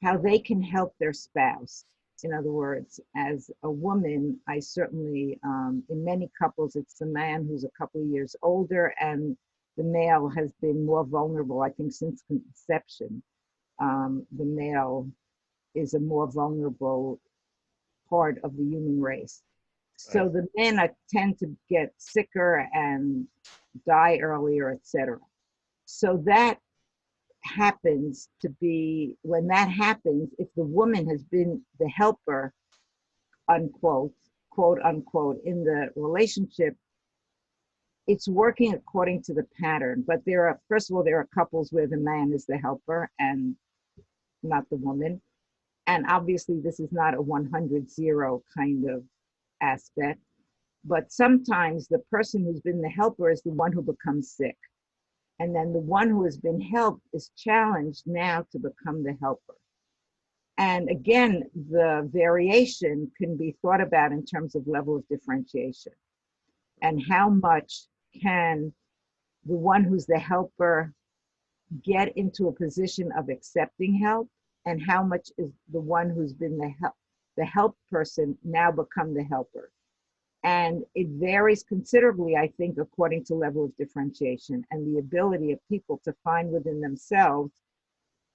how they can help their spouse. In other words, as a woman, I certainly, in many couples, it's the man who's a couple of years older, and the male has been more vulnerable, I think, since conception. The male is a more vulnerable part of the human race. So Right. the men tend to get sicker and die earlier, etc. So that happens to be, when that happens, if the woman has been the helper, unquote, quote unquote, in the relationship, it's working according to the pattern. But there are, first of all, there are couples where the man is the helper and not the woman. And obviously, this is not a 100-0 kind of aspect. But sometimes the person who's been the helper is the one who becomes sick. And then the one who has been helped is challenged now to become the helper. And again, the variation can be thought about in terms of level of differentiation. And how much can the one who's the helper get into a position of accepting help, and how much is the one who's been the help person now become the helper. And it varies considerably, I think, according to level of differentiation and the ability of people to find within themselves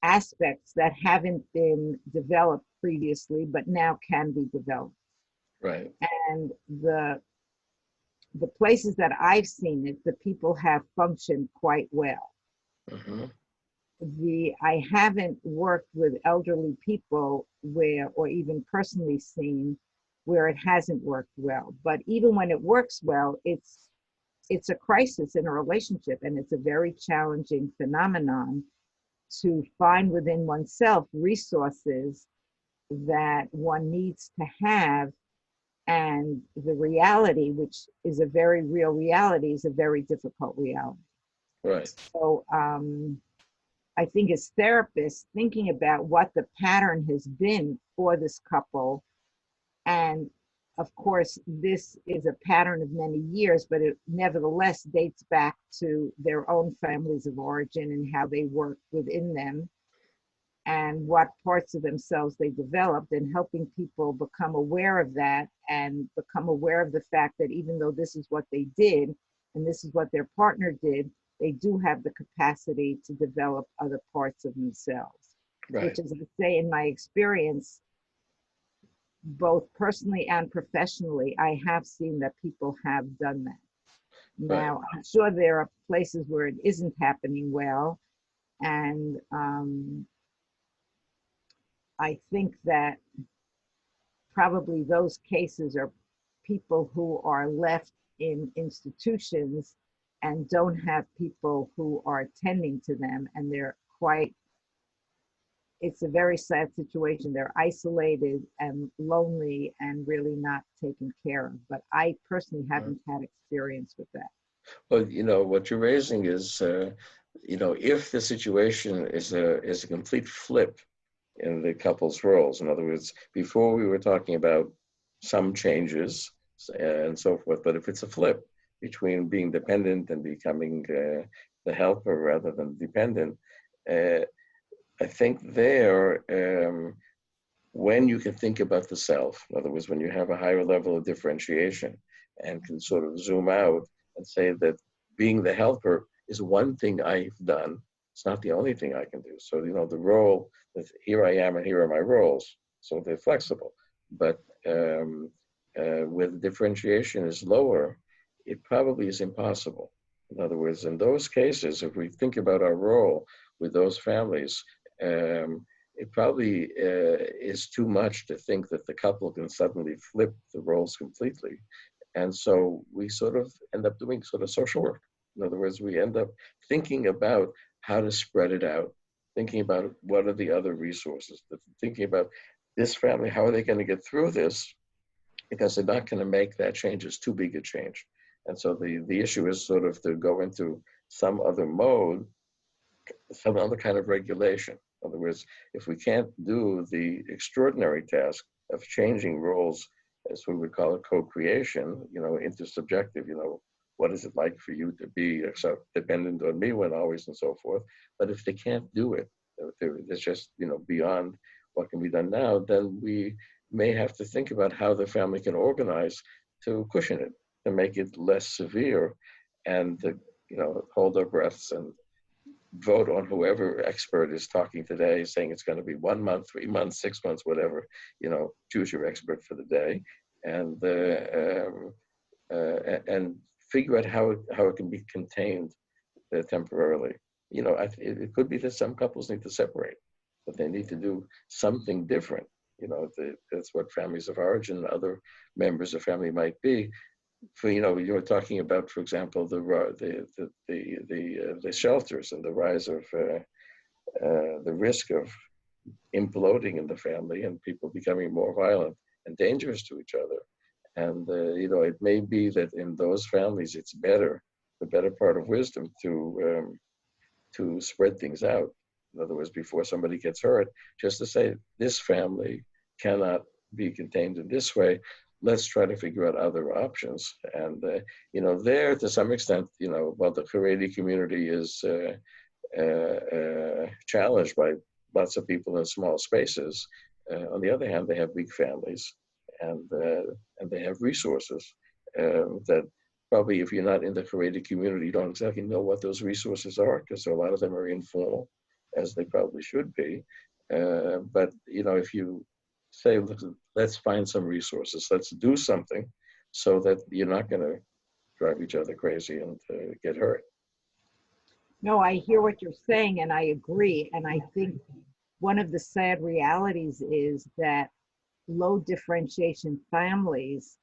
aspects that haven't been developed previously, but now can be developed. Right. And the places that I've seen it, the people have functioned quite well. Mm-hmm. I haven't worked with elderly people where, or even personally seen where it hasn't worked well. But even when it works well, it's a crisis in a relationship, and it's a very challenging phenomenon to find within oneself resources that one needs to have, and the reality, which is a very real reality, is a very difficult reality. Right. So I think as therapists, thinking about what the pattern has been for this couple, and of course, this is a pattern of many years, but it nevertheless dates back to their own families of origin and how they work within them and what parts of themselves they developed, and helping people become aware of that and become aware of the fact that even though this is what they did and this is what their partner did, they do have the capacity to develop other parts of themselves, Right. which, as I say, in my experience, both personally and professionally, I have seen that people have done that. Right. Now, I'm sure there are places where it isn't happening well, and I think that probably those cases are people who are left in institutions and don't have people who are attending to them, and they're quite it's a very sad situation. They're isolated and lonely and really not taken care of. But I personally Mm. haven't had experience with that. Well, what you're raising is, if the situation is a complete flip in the couple's roles. In other words, before we were talking about some changes and so forth, but if it's a flip between being dependent and becoming the helper rather than dependent, uh, I think there, when you can think about the self, in other words, when you have a higher level of differentiation and can sort of zoom out and say that being the helper is one thing I've done, it's not the only thing I can do. So, the role that here I am and here are my roles. So they're flexible. But with differentiation is lower, it probably is impossible. In other words, in those cases, if we think about our role with those families, it probably is too much to think that the couple can suddenly flip the roles completely. And so we sort of end up doing sort of social work. In other words, we end up thinking about how to spread it out, thinking about what are the other resources, thinking about this family, how are they going to get through this? Because they're not going to make that change. It's too big a change. And so the issue is sort of to go into some other mode, some other kind of regulation. In other words, if we can't do the extraordinary task of changing roles, as we would call it co-creation, intersubjective, what is it like for you to be so dependent on me when always and so forth. But if they can't do it, if it's just, beyond what can be done now, then we may have to think about how the family can organize to cushion it, to make it less severe and to, hold our breaths and vote on whoever expert is talking today, saying it's going to be 1 month, 3 months, 6 months, whatever. Choose your expert for the day, and and figure out how it can be contained temporarily. It could be that some couples need to separate, but they need to do something different. That's what families of origin and other members of family might be. For you were talking about, for example, the shelters and the rise of the risk of imploding in the family and people becoming more violent and dangerous to each other. And it may be that in those families, it's the better part of wisdom to spread things out. In other words, before somebody gets hurt, just to say this family cannot be contained in this way. Let's try to figure out other options. And there to some extent, while the Haredi community is challenged by lots of people in small spaces, on the other hand, they have big families and they have resources that probably if you're not in the Haredi community, you don't exactly know what those resources are because a lot of them are informal, as they probably should be. But if you say, let's find some resources, let's do something so that you're not going to drive each other crazy and get hurt. No, I hear what you're saying and I agree. And I think one of the sad realities is that low differentiation families,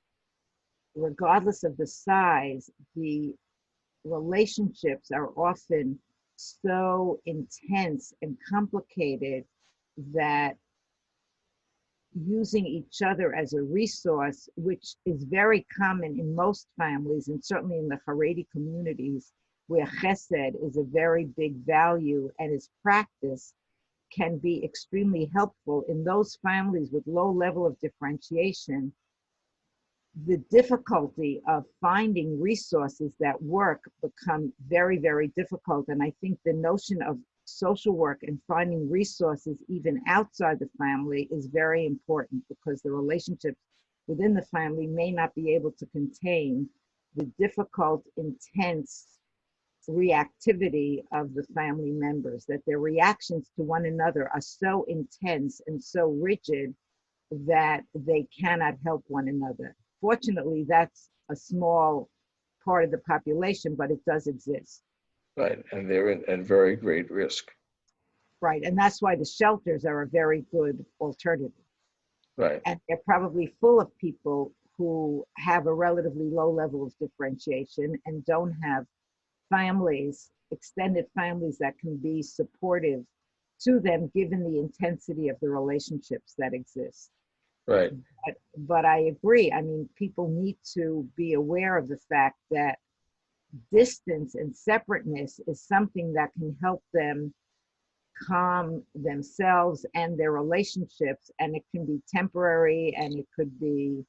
regardless of the size, the relationships are often so intense and complicated that using each other as a resource, which is very common in most families and certainly in the Haredi communities where chesed is a very big value and is practiced, can be extremely helpful in those families with low level of differentiation. The difficulty of finding resources that work become very, very difficult. And I think the notion of social work and finding resources even outside the family is very important because the relationships within the family may not be able to contain the difficult, intense reactivity of the family members, that their reactions to one another are so intense and so rigid that they cannot help one another. Fortunately, that's a small part of the population, but it does exist. Right, and they're at very great risk. Right, and that's why the shelters are a very good alternative. Right. And they're probably full of people who have a relatively low level of differentiation and don't have families, extended families that can be supportive to them given the intensity of the relationships that exist. Right. But I agree. I mean, people need to be aware of the fact that distance and separateness is something that can help them calm themselves and their relationships, and it can be temporary, and it could be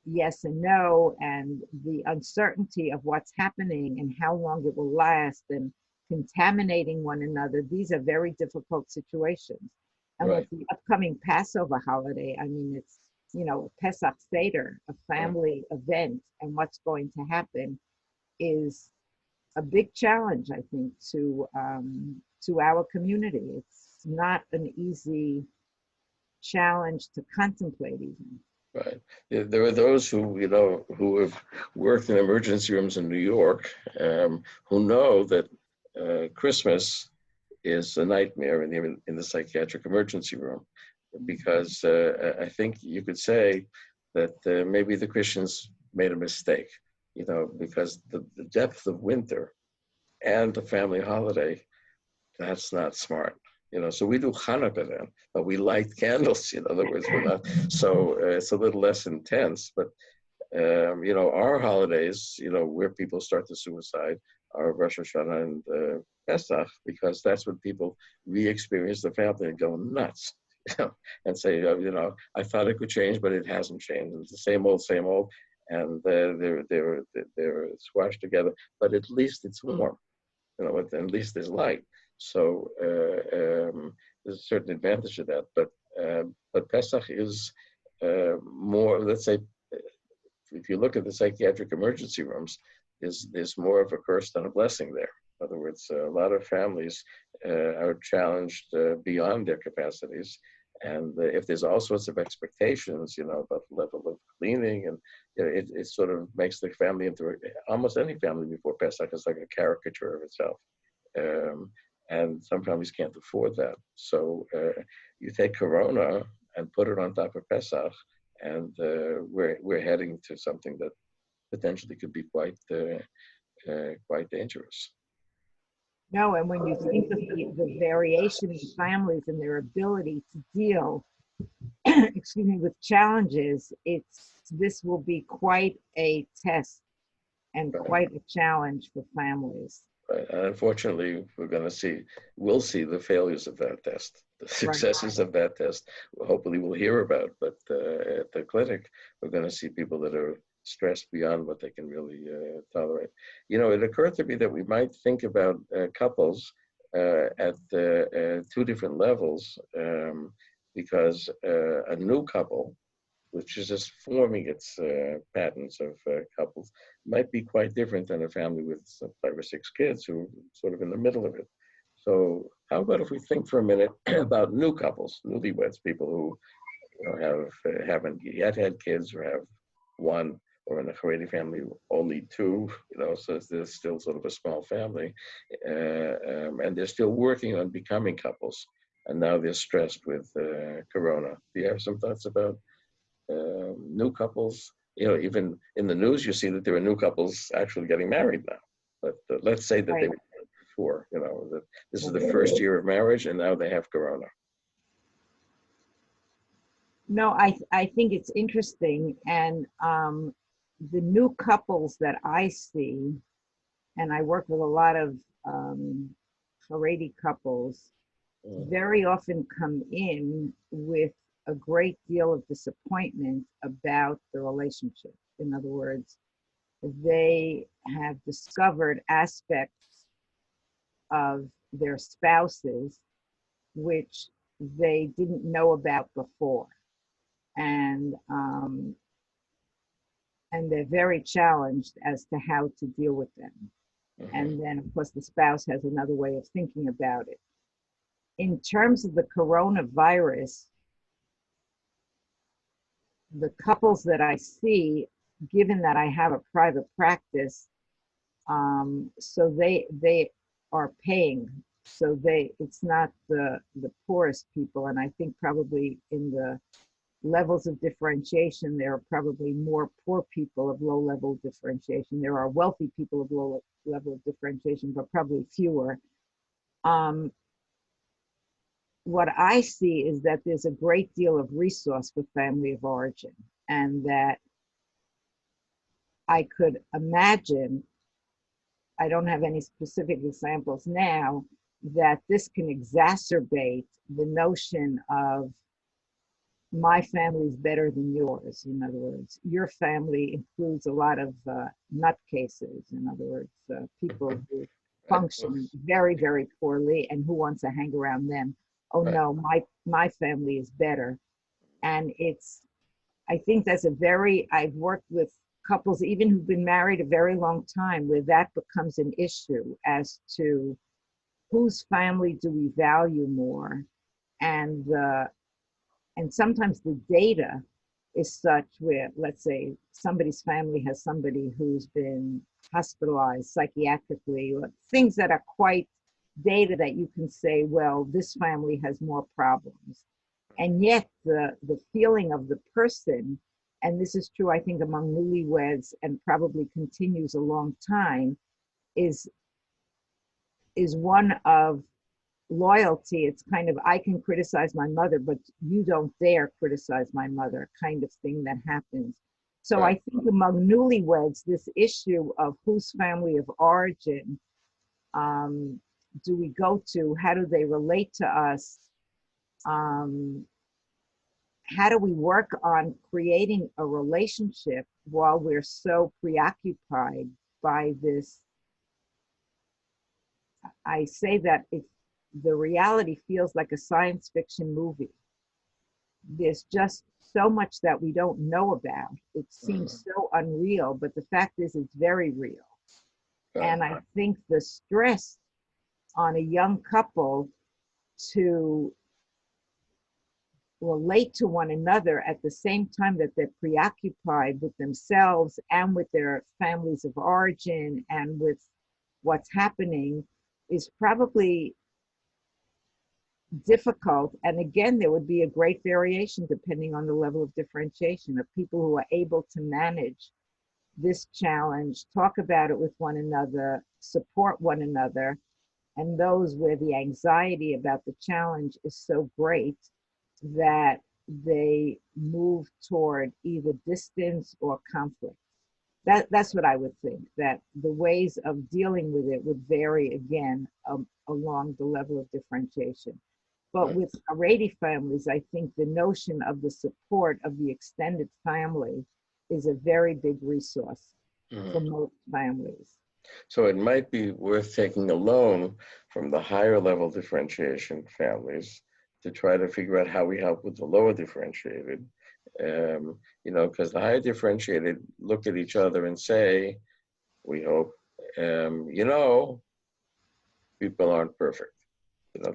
yes and no, and the uncertainty of what's happening and how long it will last, and contaminating one another. These are very difficult situations. And Right. with the upcoming Passover holiday, I mean, it's, Pesach Seder, a family event, and what's going to happen is a big challenge, I think, to our community. It's not an easy challenge to contemplate, even. Right. There are those who, who have worked in emergency rooms in New York, who know that Christmas is a nightmare in the psychiatric emergency room, because I think you could say that maybe the Christians made a mistake, because the depth of winter and the family holiday, that's not smart. So we do Hanukkah then, but we light candles. In other words, we're not. So it's a little less intense. But our holidays, where people start to suicide, are Rosh Hashanah and Pesach, because that's when people re-experience the family and go nuts, and say, I thought it could change, but it hasn't changed. It's the same old, and they're squashed together. But at least it's warm. At least there's light. So there's a certain advantage to that. But Pesach is more, let's say, if you look at the psychiatric emergency rooms, there's more of a curse than a blessing there. In other words, a lot of families are challenged beyond their capacities. And if there's all sorts of expectations, about the level of cleaning, and it sort of makes the family into almost any family before Pesach is like a caricature of itself. And some families can't afford that. So you take Corona and put it on top of Pesach, and we're heading to something that potentially could be quite dangerous. No, and when you think of the variation in families and their ability to deal, excuse me, with challenges, this will be quite a test and quite a challenge for families. Right. And unfortunately, we'll see the failures of that test, the successes of that test. Hopefully we'll hear about, but at the clinic, we're going to see people that are stressed beyond what they can really tolerate. It occurred to me that we might think about couples at two different levels, because a new couple, which is just forming its patterns of couples, might be quite different than a family with 5 or 6 kids who are sort of in the middle of it. So how about if we think for a minute about new couples, newlyweds, people who haven't yet had kids, or have one, or in a Haredi family only 2, so there's still sort of a small family, and they're still working on becoming couples, and now they're stressed with Corona. Do you have some thoughts about new couples? Even in the news, you see that there are new couples actually getting married now. But let's say that they were before, that this is the first year of marriage, and now they have Corona. No, I think it's interesting. And the new couples that I see, and I work with a lot of Haredi couples, very often come in with a great deal of disappointment about the relationship. In other words, they have discovered aspects of their spouses which they didn't know about before. And they're very challenged as to how to deal with them. And then, of course, the spouse has another way of thinking about it. In terms of the coronavirus, the couples that I see, given that I have a private practice, so they are paying. So it's not the poorest people. And I think probably in the levels of differentiation, there are probably more poor people of low level differentiation. There are wealthy people of low level of differentiation, but probably fewer. what I see is that there's a great deal of resource for family of origin, and that I could imagine, I don't have any specific examples now, that this can exacerbate the notion of my family is better than yours. In other words, your family includes a lot of nutcases. In other words, people who Right. function very, very poorly, and who wants to hang around them. Oh Right. no, my family is better. And it's, I think that's a very, I've worked with couples, even who've been married a very long time, where that becomes an issue as to whose family do we value more. And and sometimes the data is such where, let's say, somebody's family has somebody who's been hospitalized psychiatrically, or things that are quite data that you can say, well, this family has more problems. And yet the feeling of the person, and this is true, I think, among newlyweds and probably continues a long time, is one of loyalty. It's kind of, I can criticize my mother, but you don't dare criticize my mother, kind of thing that happens. So Right. I think among newlyweds, this issue of whose family of origin um, do we go to? How do they relate to us? Um, how do we work on creating a relationship while we're so preoccupied by this? I say that if the reality feels like a science fiction movie, there's just so much that we don't know about. It Mhm. seems so unreal, but the fact is, it's very real. Right. And I think the stress on a young couple to relate to one another at the same time that they're preoccupied with themselves and with their families of origin and with what's happening is probably difficult. And again, there would be a great variation depending on the level of differentiation of people who are able to manage this challenge, talk about it with one another, support one another, and those where the anxiety about the challenge is so great that they move toward either distance or conflict. That's what I would think, that the ways of dealing with it would vary again along the level of differentiation. But Right. with Haredi families, I think the notion of the support of the extended family is a very big resource for Mhm. most families. So it might be worth taking a loan from the higher level differentiation families to try to figure out how we help with the lower differentiated. Because the higher differentiated look at each other and say, we hope, you know, people aren't perfect.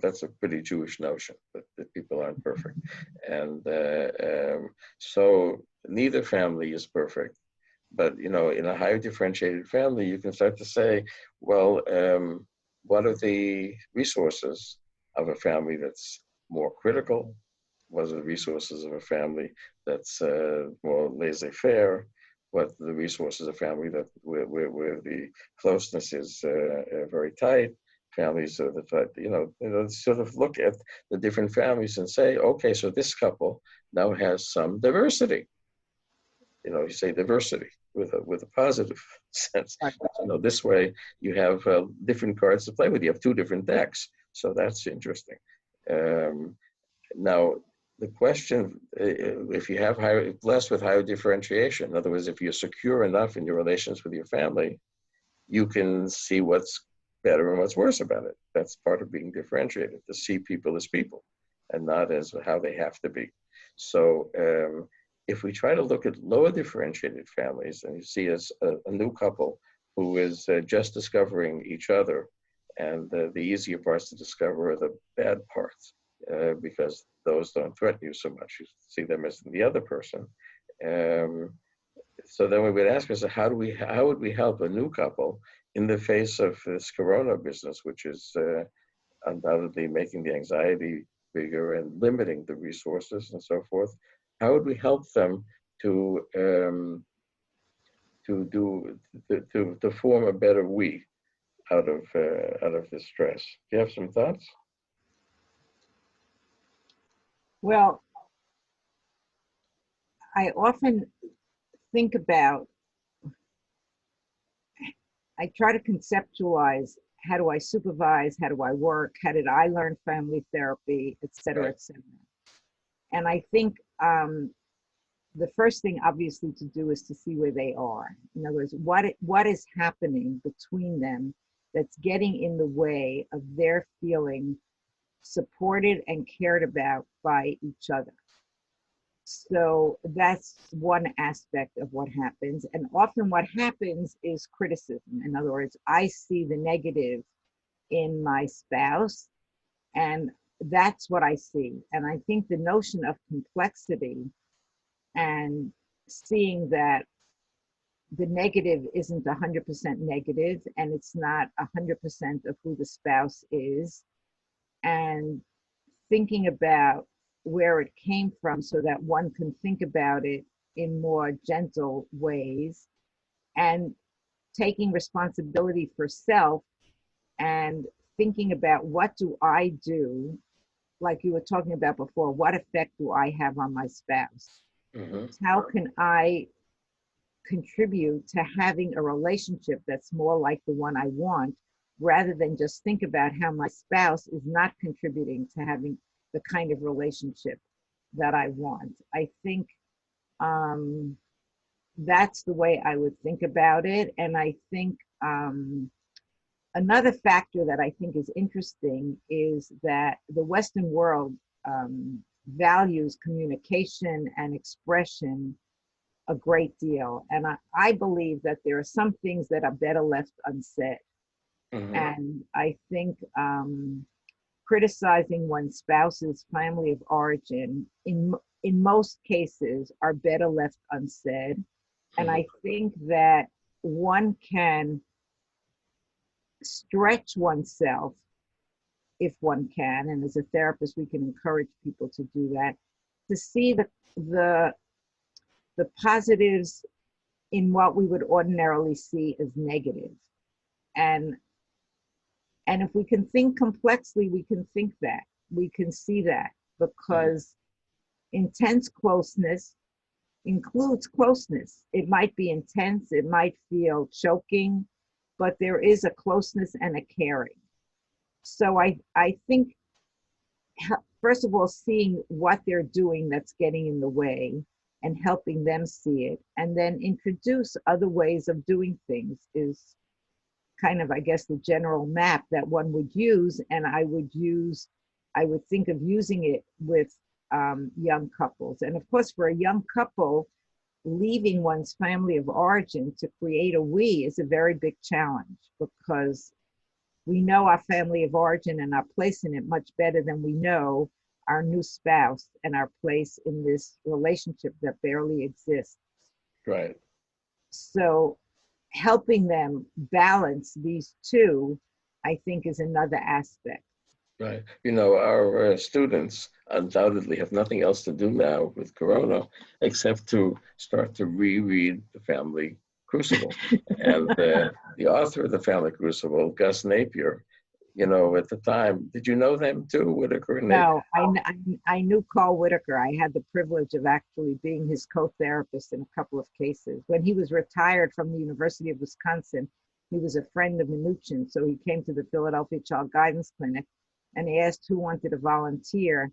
That's a pretty Jewish notion that people aren't perfect. And so neither family is perfect. But in a higher differentiated family, you can start to say, well, what are the resources of a family that's more critical? What are the resources of a family that's more laissez-faire? What are the resources of a family that where the closeness is very tight? Families that sort of look at the different families and say, okay, so this couple now has some diversity. You say diversity with a positive sense. Right. This way you have different cards to play with. You have two different decks, so that's interesting. Um, Now, the question, if you have blessed with higher differentiation, in other words, if you're secure enough in your relations with your family, you can see what's better and what's worse about it. That's part of being differentiated, to see people as people and not as how they have to be. So if we try to look at lower differentiated families and you see as a new couple who is just discovering each other, and the easier parts to discover are the bad parts, because those don't threaten you so much. You see them as the other person. Um, so then we would ask ourselves, how would we help a new couple in the face of this corona business, which is undoubtedly making the anxiety bigger and limiting the resources and so forth? How would we help them to do to form a better we out of this stress? Do you have some thoughts? Well, I often think about, I try to conceptualize, how do I supervise? How do I work? How did I learn family therapy, et cetera, Right. et cetera. And I think the first thing obviously to do is to see where they are. In other words, what is happening between them that's getting in the way of their feeling supported and cared about by each other. So that's one aspect of what happens. And often what happens is criticism. In other words, I see the negative in my spouse, and that's what I see. And I think the notion of complexity and seeing that the negative isn't 100% negative and it's not 100% of who the spouse is, and thinking about where it came from so that one can think about it in more gentle ways, and taking responsibility for self and thinking about what do I do, like you were talking about before, what effect do I have on my spouse? Hmm. How can I contribute to having a relationship that's more like the one I want, rather than just think about how my spouse is not contributing to having the kind of relationship that I want. I think um, that's the way I would think about it. And I think another factor that I think is interesting is that the Western world values communication and expression a great deal. And I believe that there are some things that are better left unsaid. Hmm. And I think criticizing one's spouse's family of origin in most cases are better left unsaid. And Hmm. I think that one can stretch oneself if one can, and as a therapist, we can encourage people to do that, to see the the positives in what we would ordinarily see as negative. And and if we can think complexly, we can think that. We can see that, Hmm. because intense closeness includes closeness. It might be intense, it might feel choking, but there is a closeness and a caring. So I think, first of all, seeing what they're doing that's getting in the way and helping them see it, and then introduce other ways of doing things is kind of, I guess, the general map that one would use. And I would think of using it with young couples. And of course, for a young couple, leaving one's family of origin to create a we is a very big challenge, because we know our family of origin and our place in it much better than we know our new spouse and our place in this relationship that barely exists. Right. So helping them balance these two, I think, is another aspect. Right. You know, our students undoubtedly have nothing else to do now with Corona except to start to reread the Family Crucible. And the author of the Family Crucible, Gus Napier, you know, at the time, did you know them too, Whitaker and Napier? No, I knew Carl Whitaker. I had the privilege of actually being his co-therapist in a couple of cases. When he was retired from the University of Wisconsin, he was a friend of Mnuchin, so he came to the Philadelphia Child Guidance Clinic and he asked who wanted to volunteer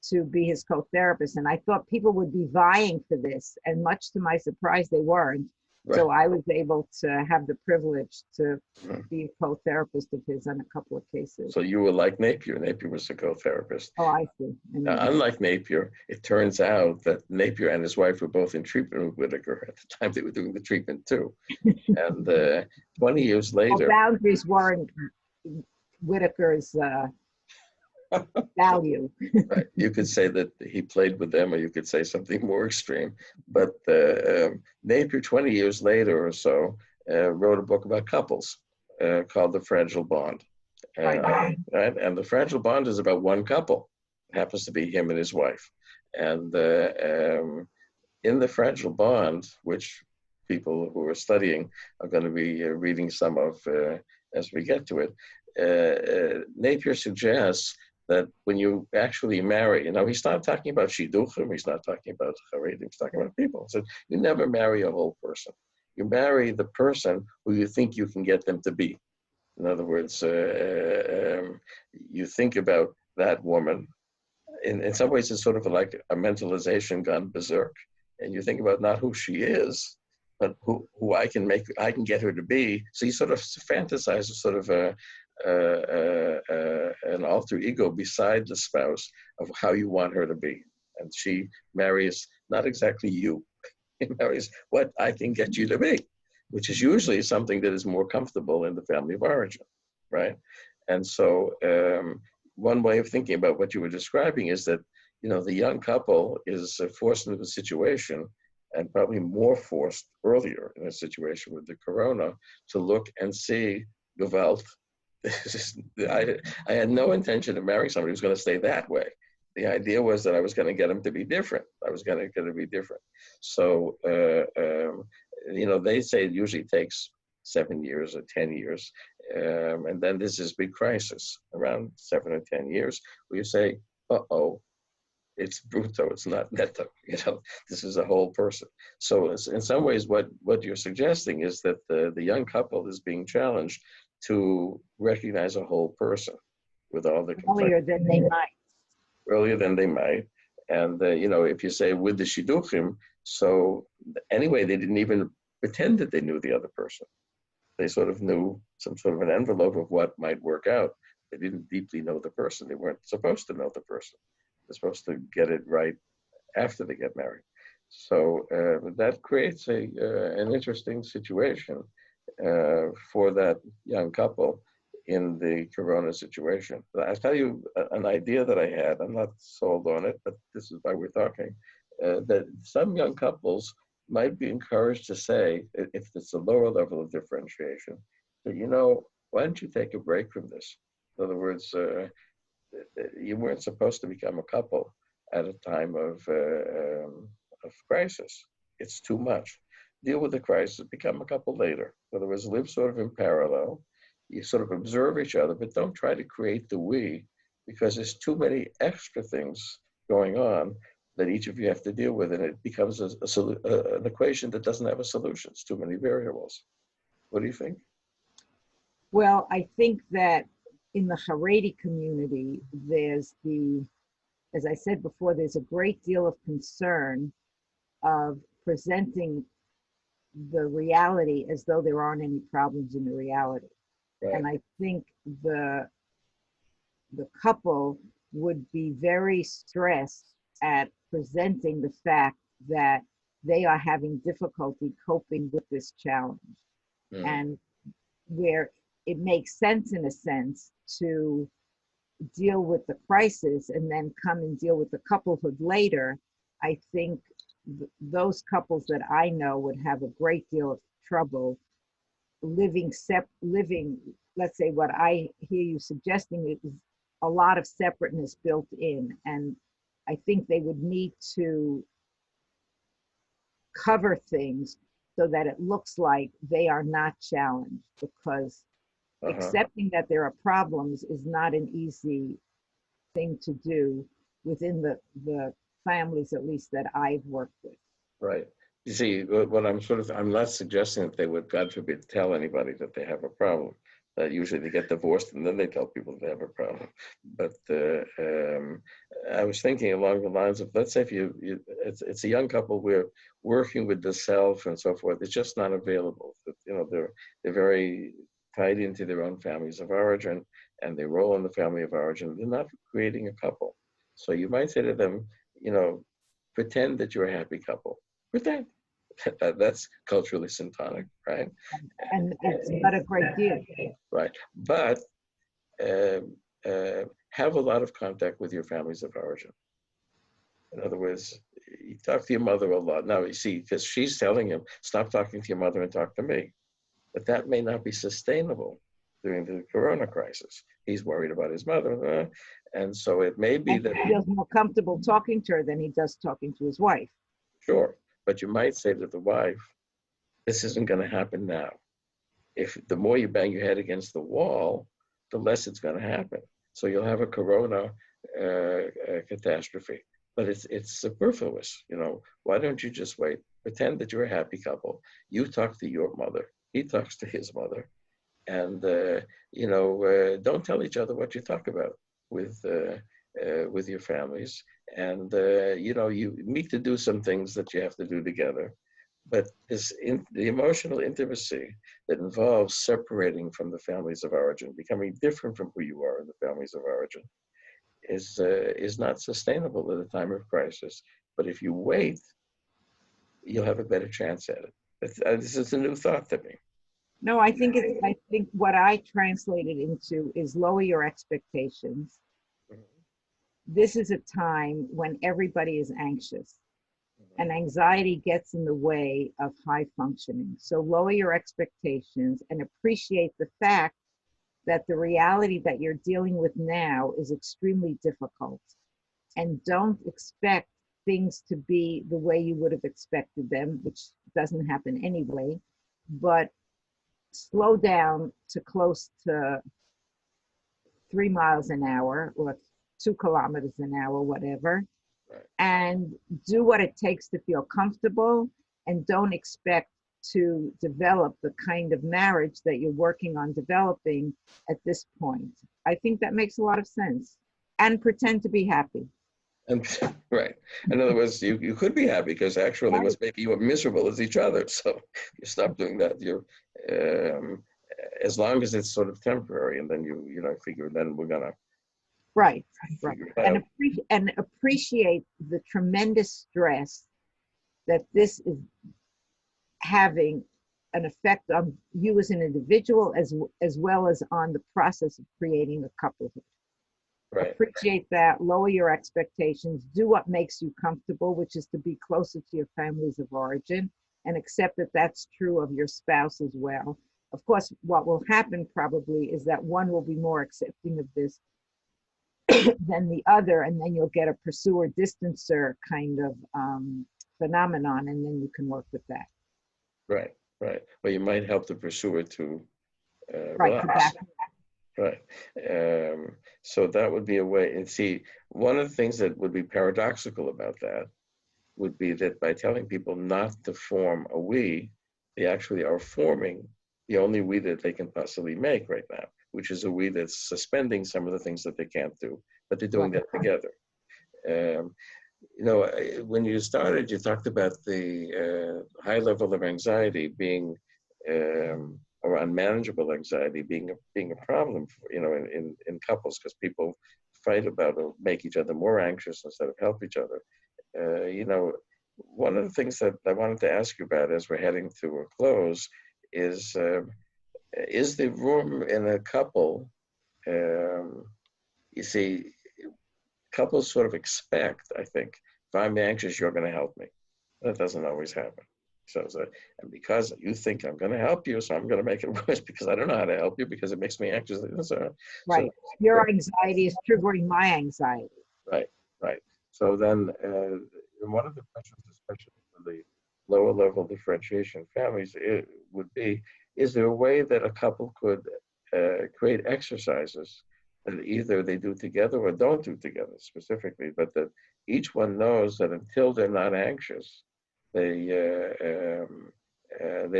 to be his co-therapist. And I thought people would be vying for this, and much to my surprise, they weren't. Right. So I was able to have the privilege to Mhm. be a co-therapist of his on a couple of cases. So you were like Napier. Napier was a co-therapist. Oh, I see. Unlike Napier, it turns out that Napier and his wife were both in treatment with Whitaker at the time they were doing the treatment too. And 20 years Well, later, boundaries weren't Whitaker's value. right, you could say that he played with them, or you could say something more extreme. But Napier, 20 years later or so, wrote a book about couples called The Fragile Bond. Right. Right? And The Fragile Bond is about one couple. It happens to be him and his wife. And in The Fragile Bond, which people who are studying are going to be reading some of as we get to it, Napier suggests that when you actually marry, he's not talking about shidduchim, he's not talking about charedim, he's talking about people. So you never marry a whole person. You marry the person who you think you can get them to be. In other words, you think about that woman. In some ways, it's sort of like a mentalization gone berserk. And you think about not who she is, but who I can get her to be. So you sort of fantasize a sort of an alter ego beside the spouse of how you want her to be. And she marries not exactly you. She marries what I can get you to be, which is usually something that is more comfortable in the family of origin, right? And so one way of thinking about what you were describing is that, the young couple is forced into a situation, and probably more forced earlier in a situation with the corona, to look and see Gewalt. I had no intention of marrying somebody who's going to stay that way. The idea was that I was going to get him to be different. I was going to get him to be different. So, they say it usually takes 7 years or 10 years. And then there's this big crisis around 7 or 10 years where you say, uh-oh, it's brutto, it's not netto. This is a whole person. So in some ways, what you're suggesting is that the young couple is being challenged to recognize a whole person with all the earlier than they might. Earlier than they might. And, if you say with the shidduchim, so anyway, they didn't even pretend that they knew the other person. They sort of knew some sort of an envelope of what might work out. They didn't deeply know the person. They weren't supposed to know the person. They're supposed to get it right after they get married. So that creates an interesting situation for that young couple in the corona situation. I'll tell you an idea that I had. I'm not sold on it, but this is why we're talking, that some young couples might be encouraged to say, if it's a lower level of differentiation, that, why don't you take a break from this? In other words, you weren't supposed to become a couple at a time of crisis. It's too much. Deal with the crisis, become a couple later. In other words, live sort of in parallel. You sort of observe each other, but don't try to create the we, because there's too many extra things going on that each of you have to deal with, and it becomes an equation that doesn't have a solution. It's too many variables. What do you think? Well, I think that in the Haredi community, there's as I said before, there's a great deal of concern of presenting the reality as though there aren't any problems in the reality. Right. And I think the couple would be very stressed at presenting the fact that they are having difficulty coping with this challenge. And where it makes sense, in a sense, to deal with the crisis and then come and deal with the couplehood later, I think those couples that I know would have a great deal of trouble living, let's say what I hear you suggesting is a lot of separateness built in. And I think they would need to cover things so that it looks like they are not challenged, because accepting that there are problems is not an easy thing to do within the families, at least that I've worked with. Right. You see, what I'm not suggesting that they would, God forbid, tell anybody that they have a problem. Usually they get divorced and then they tell people they have a problem. But I was thinking along the lines of, let's say if it's a young couple, we're working with the self and so forth. It's just not available. They're very tied into their own families of origin, and they roll in the family of origin. They're not creating a couple. So you might say to them, pretend that you're a happy couple. Pretend. That's culturally syntonic, right? And it's not a great deal. Right. But have a lot of contact with your families of origin. In other words, you talk to your mother a lot. Now, you see, because she's telling him, stop talking to your mother and talk to me. But that may not be sustainable during the corona crisis. He's worried about his mother. And so it may be that he feels more comfortable talking to her than he does talking to his wife. Sure. But you might say to the wife, this isn't going to happen now. If the more you bang your head against the wall, the less it's going to happen. So you'll have a corona catastrophe, but it's superfluous. Why don't you just wait? Pretend that you're a happy couple. You talk to your mother. He talks to his mother, and don't tell each other what you talk about with your families. And you need to do some things that you have to do together. But the emotional intimacy that involves separating from the families of origin, becoming different from who you are in the families of origin, is not sustainable at a time of crisis. But if you wait, you'll have a better chance at it. This is a new thought to me. No, I think what I translated into is lower your expectations. This is a time when everybody is anxious and anxiety gets in the way of high functioning. So lower your expectations and appreciate the fact that the reality that you're dealing with now is extremely difficult. And don't expect things to be the way you would have expected them, which doesn't happen anyway, but slow down to close to 3 miles an hour or 2 kilometers an hour, whatever, Right. and do what it takes to feel comfortable, and don't expect to develop the kind of marriage that you're working on developing at this point. I think that makes a lot of sense. And pretend to be happy. And right. In other words, you could be happy because actually Right. what's making you miserable is each other. So you stop doing that. Um, as long as it's sort of temporary, and then you figure then we're gonna Right, right. figure it out. And appreciate the tremendous stress that this is having an effect on you as an individual, as well as on the process of creating a couplehood. Right. Appreciate that, lower your expectations, do what makes you comfortable, which is to be closer to your families of origin, and accept that that's true of your spouse as well. Of course, what will happen probably is that one will be more accepting of this than the other, and then you'll get a pursuer distancer kind of phenomenon, and then you can work with that. Right. Right. Well, you might help the pursuer to Right, to relax. back. Right. So that would be a way. And see, one of the things that would be paradoxical about that would be that by telling people not to form a we, they actually are forming the only we that they can possibly make right now, which is a we that's suspending some of the things that they can't do, but they're doing that together. When you started, you talked about the high level of anxiety being, or unmanageable anxiety being a problem, in couples, because people fight about it, make each other more anxious instead of help each other. One of the things that I wanted to ask you about as we're heading to a close is the room in a couple, you see, couples sort of expect, I think, if I'm anxious, you're going to help me. That doesn't always happen. And because you think I'm going to help you, so I'm going to make it worse because I don't know how to help you because it makes me anxious. Right. Your anxiety is triggering my anxiety. Right, right. So then one of the questions, especially for the lower level differentiation families, it would be, is there a way that a couple could create exercises that either they do together or don't do together specifically, but that each one knows that until they're not anxious, they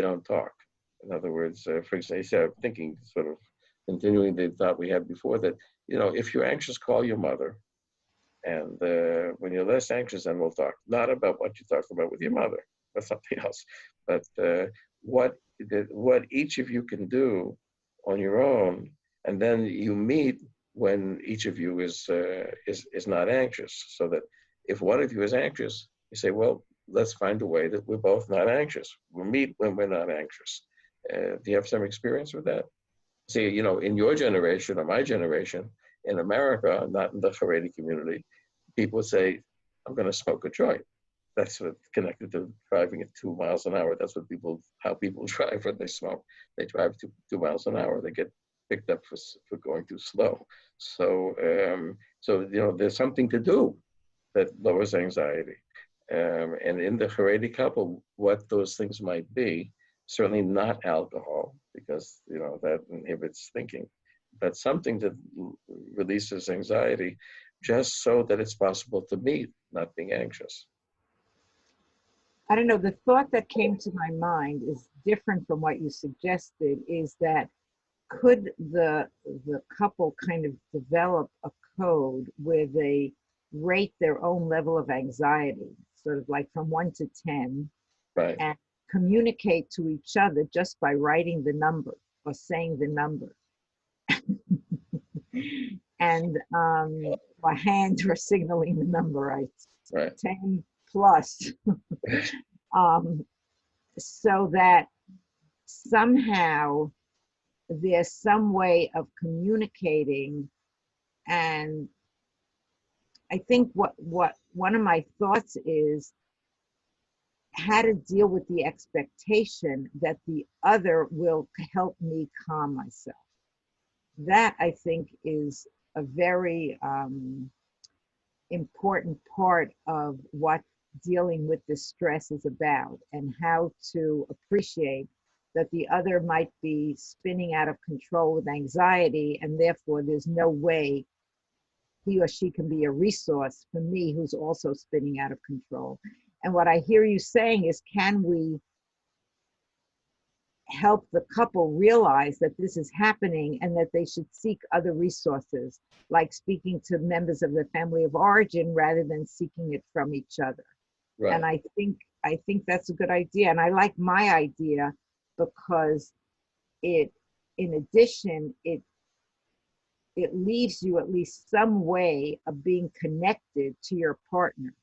don't talk. In other words, for example, I'm thinking sort of continuing the thought we had before that, if you're anxious, call your mother. And when you're less anxious, then we'll talk. Not about what you talked about with your mother, that's something else. But what each of you can do on your own, and then you meet when each of you is not anxious. So that if one of you is anxious, you say, well, let's find a way that we're both not anxious. We'll meet when we're not anxious. Do you have some experience with that? See, in your generation or my generation, in America, not in the Haredi community, people say, I'm going to smoke a joint. That's what connected to driving at 2 miles an hour. That's how people drive when they smoke. They drive 2 miles an hour. They get picked up for going too slow. So, there's something to do that lowers anxiety. And in the Haredi couple, what those things might be, certainly not alcohol, because that inhibits thinking, but something that releases anxiety, just so that it's possible to meet, not being anxious. I don't know, the thought that came to my mind is different from what you suggested, is that could the couple kind of develop a code where they rate their own level of anxiety, sort of like from 1 to 10, Right. and communicate to each other just by writing the number or saying the number, and a hand or signaling the number, right? Right. 10 plus, so that somehow there's some way of communicating. And I think what one of my thoughts is how to deal with the expectation that the other will help me calm myself. That, I think, is a very important part of what dealing with this stress is about, and how to appreciate that the other might be spinning out of control with anxiety, and therefore there's no way he or she can be a resource for me who's also spinning out of control. And what I hear you saying is, can we help the couple realize that this is happening and that they should seek other resources, like speaking to members of the family of origin rather than seeking it from each other. Right. And I think that's a good idea. And I like my idea because it, in addition, it leaves you at least some way of being connected to your partner.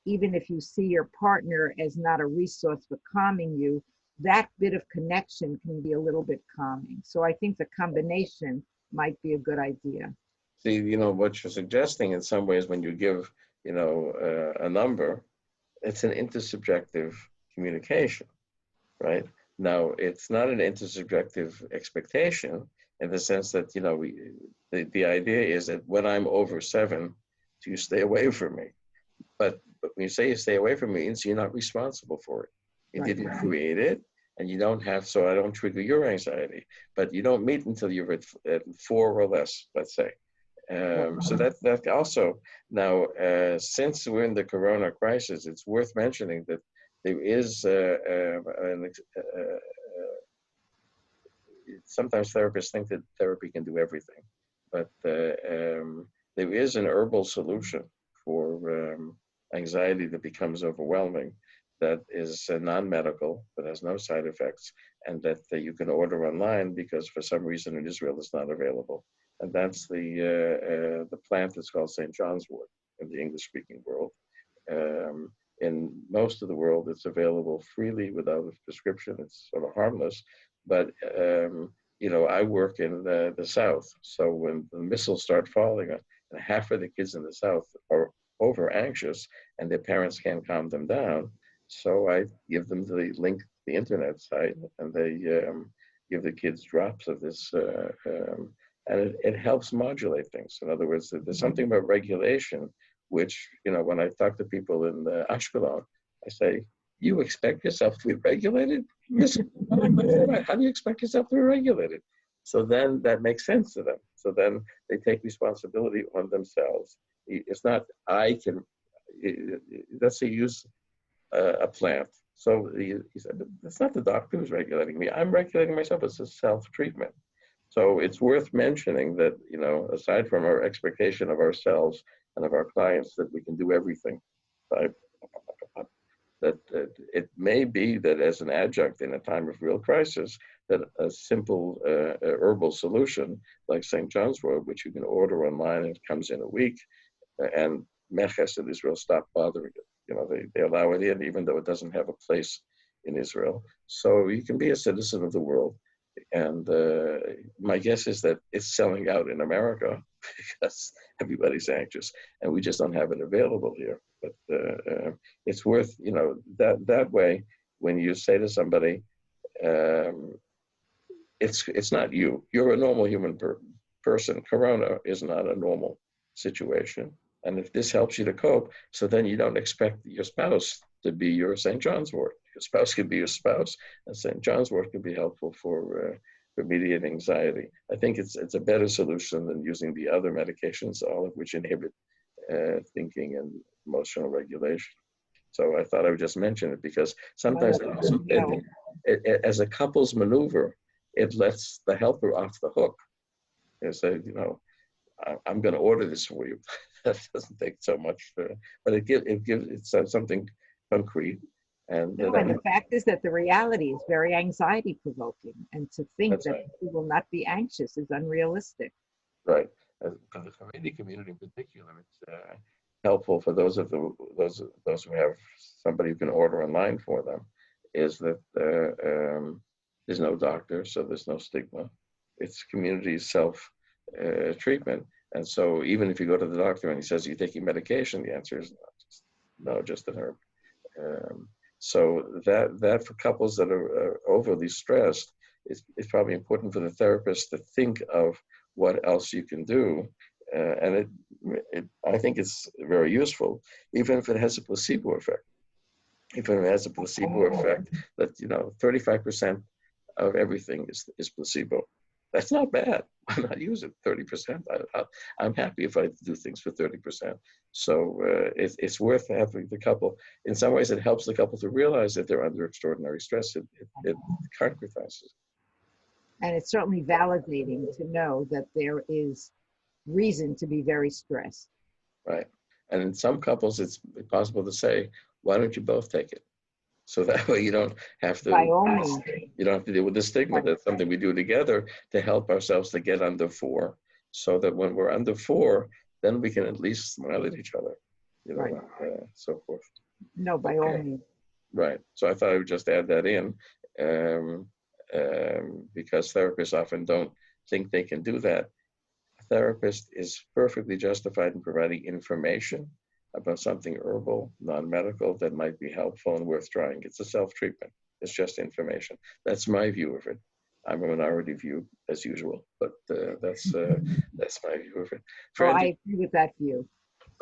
Even if you see your partner as not a resource for calming you, that bit of connection can be a little bit calming. So I think the combination might be a good idea. See, what you're suggesting in some ways when you give, a number, it's an intersubjective communication, right? Now, it's not an intersubjective expectation in the sense that, the idea is that when I'm over 7, you stay away from me. But when you say you stay away from me, it means you're not responsible for it. You Right. didn't create it, and you don't have, so I don't trigger your anxiety. But you don't meet until you're at 4 or less, let's say. So that also, now, since we're in the Corona crisis, it's worth mentioning that there is sometimes therapists think that therapy can do everything, but there is an herbal solution for anxiety that becomes overwhelming, that is non-medical, that has no side effects, and that you can order online because for some reason in Israel it's not available. And that's the plant that's called St. John's wort in the English-speaking world. In most of the world, it's available freely without a prescription. It's sort of harmless. But, I work in the South. So when the missiles start falling, and half of the kids in the South are over anxious and their parents can't calm them down. So I give them the link to the internet site, and they give the kids drops of this, and it helps modulate things. In other words, there's something about regulation, which, when I talk to people in Ashkelon, I say, you expect yourself to be regulated? How do you expect yourself to be regulated? So then that makes sense to them. So then they take responsibility on themselves. It's not, let's say use a plant. So he said, it's not the doctor who's regulating me. I'm regulating myself. It's a self-treatment. So it's worth mentioning that, aside from our expectation of ourselves and of our clients that we can do everything, right? That it may be that as an adjunct in a time of real crisis, that a simple herbal solution like St. John's wort, which you can order online and it comes in a week, and Meches in Israel stop bothering it. They allow it in even though it doesn't have a place in Israel. So you can be a citizen of the world. And my guess is that it's selling out in America because everybody's anxious and we just don't have it available here. But it's worth, that way, when you say to somebody, it's not you. You're a normal human person. Corona is not a normal situation. And if this helps you to cope, so then you don't expect your spouse to be your St. John's wort. Your spouse could be your spouse, and St. John's wort could be helpful for for immediate anxiety. I think it's a better solution than using the other medications, all of which inhibit thinking and emotional regulation. So I thought I would just mention it because sometimes it also, as a couple's maneuver, it lets the helper off the hook. They say, you know, I'm going to order this for you. That doesn't take so much, but it's something concrete. And, no, and the fact is that the reality is very anxiety provoking, and to think that right. people will not be anxious is unrealistic. Right. For the Haredi community in particular, it's helpful for those who have somebody who can order online for them. Is that there's no doctor, so there's no stigma. It's community self treatment, and so even if you go to the doctor and he says you're taking medication, the answer is no, just an herb. So that for couples that are overly stressed, it's probably important for the therapist to think of what else you can do. And I think it's very useful, even if it has a placebo effect. Even if it has a placebo effect, that, you know, 35% of everything is placebo. That's not bad. Why not use it 30%? I'm happy if I do things for 30%. So it's worth having the couple. In some ways, it helps the couple to realize that they're under extraordinary stress. It concretizes. And it's certainly validating to know that there is reason to be very stressed. Right. And in some couples, it's possible to say, why don't you both take it? So that way you don't have By to, all means. you don't have to deal with the stigma. Right. That's something we do together to help ourselves to get under 4, so that when we're under 4, then we can at least smile at each other, you know, Right. So forth. No, by all means. Right. So I thought I would just add that in, because therapists often don't think they can do that. A therapist is perfectly justified in providing information about something herbal, non-medical, that might be helpful and worth trying. It's a self-treatment. It's just information. That's my view of it. I'm a minority view, as usual, but that's my view of it. Well, I agree with that view.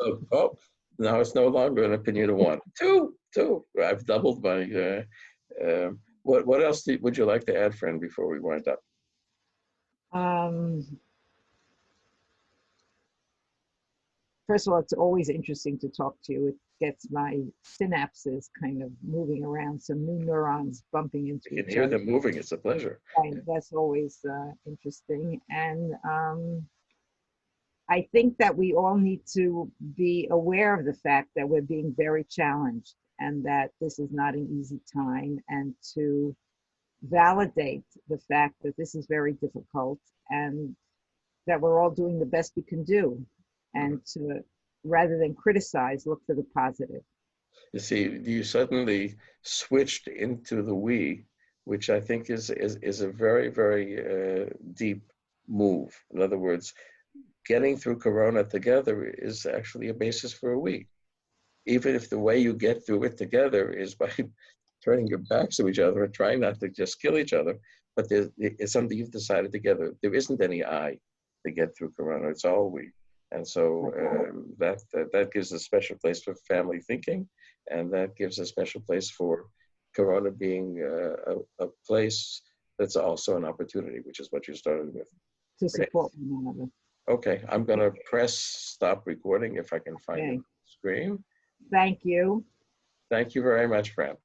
Oh, now it's no longer an opinion of 1. 2. I've doubled my. What else would you like to add, friend, before we wind up? First of all, it's always interesting to talk to you. It gets my synapses kind of moving around, some new neurons bumping into each other. You can hear them moving. It's a pleasure. Right, that's always interesting. And I think that we all need to be aware of the fact that we're being very challenged and that this is not an easy time, and to validate the fact that this is very difficult and that we're all doing the best we can do, and to, rather than criticize, look for the positive. You see, you suddenly switched into the we, which I think is a very, very deep move. In other words, getting through Corona together is actually a basis for a we. Even if the way you get through it together is by turning your backs to each other and trying not to just kill each other, but it's something you've decided together. There isn't any I to get through Corona. It's all we. And so that gives a special place for family thinking, and that gives a special place for Corona being a place that's also an opportunity, which is what you started with. To support one another. Okay, I'm going to press stop recording if I can find it on the screen. Thank you. Thank you very much, Fran.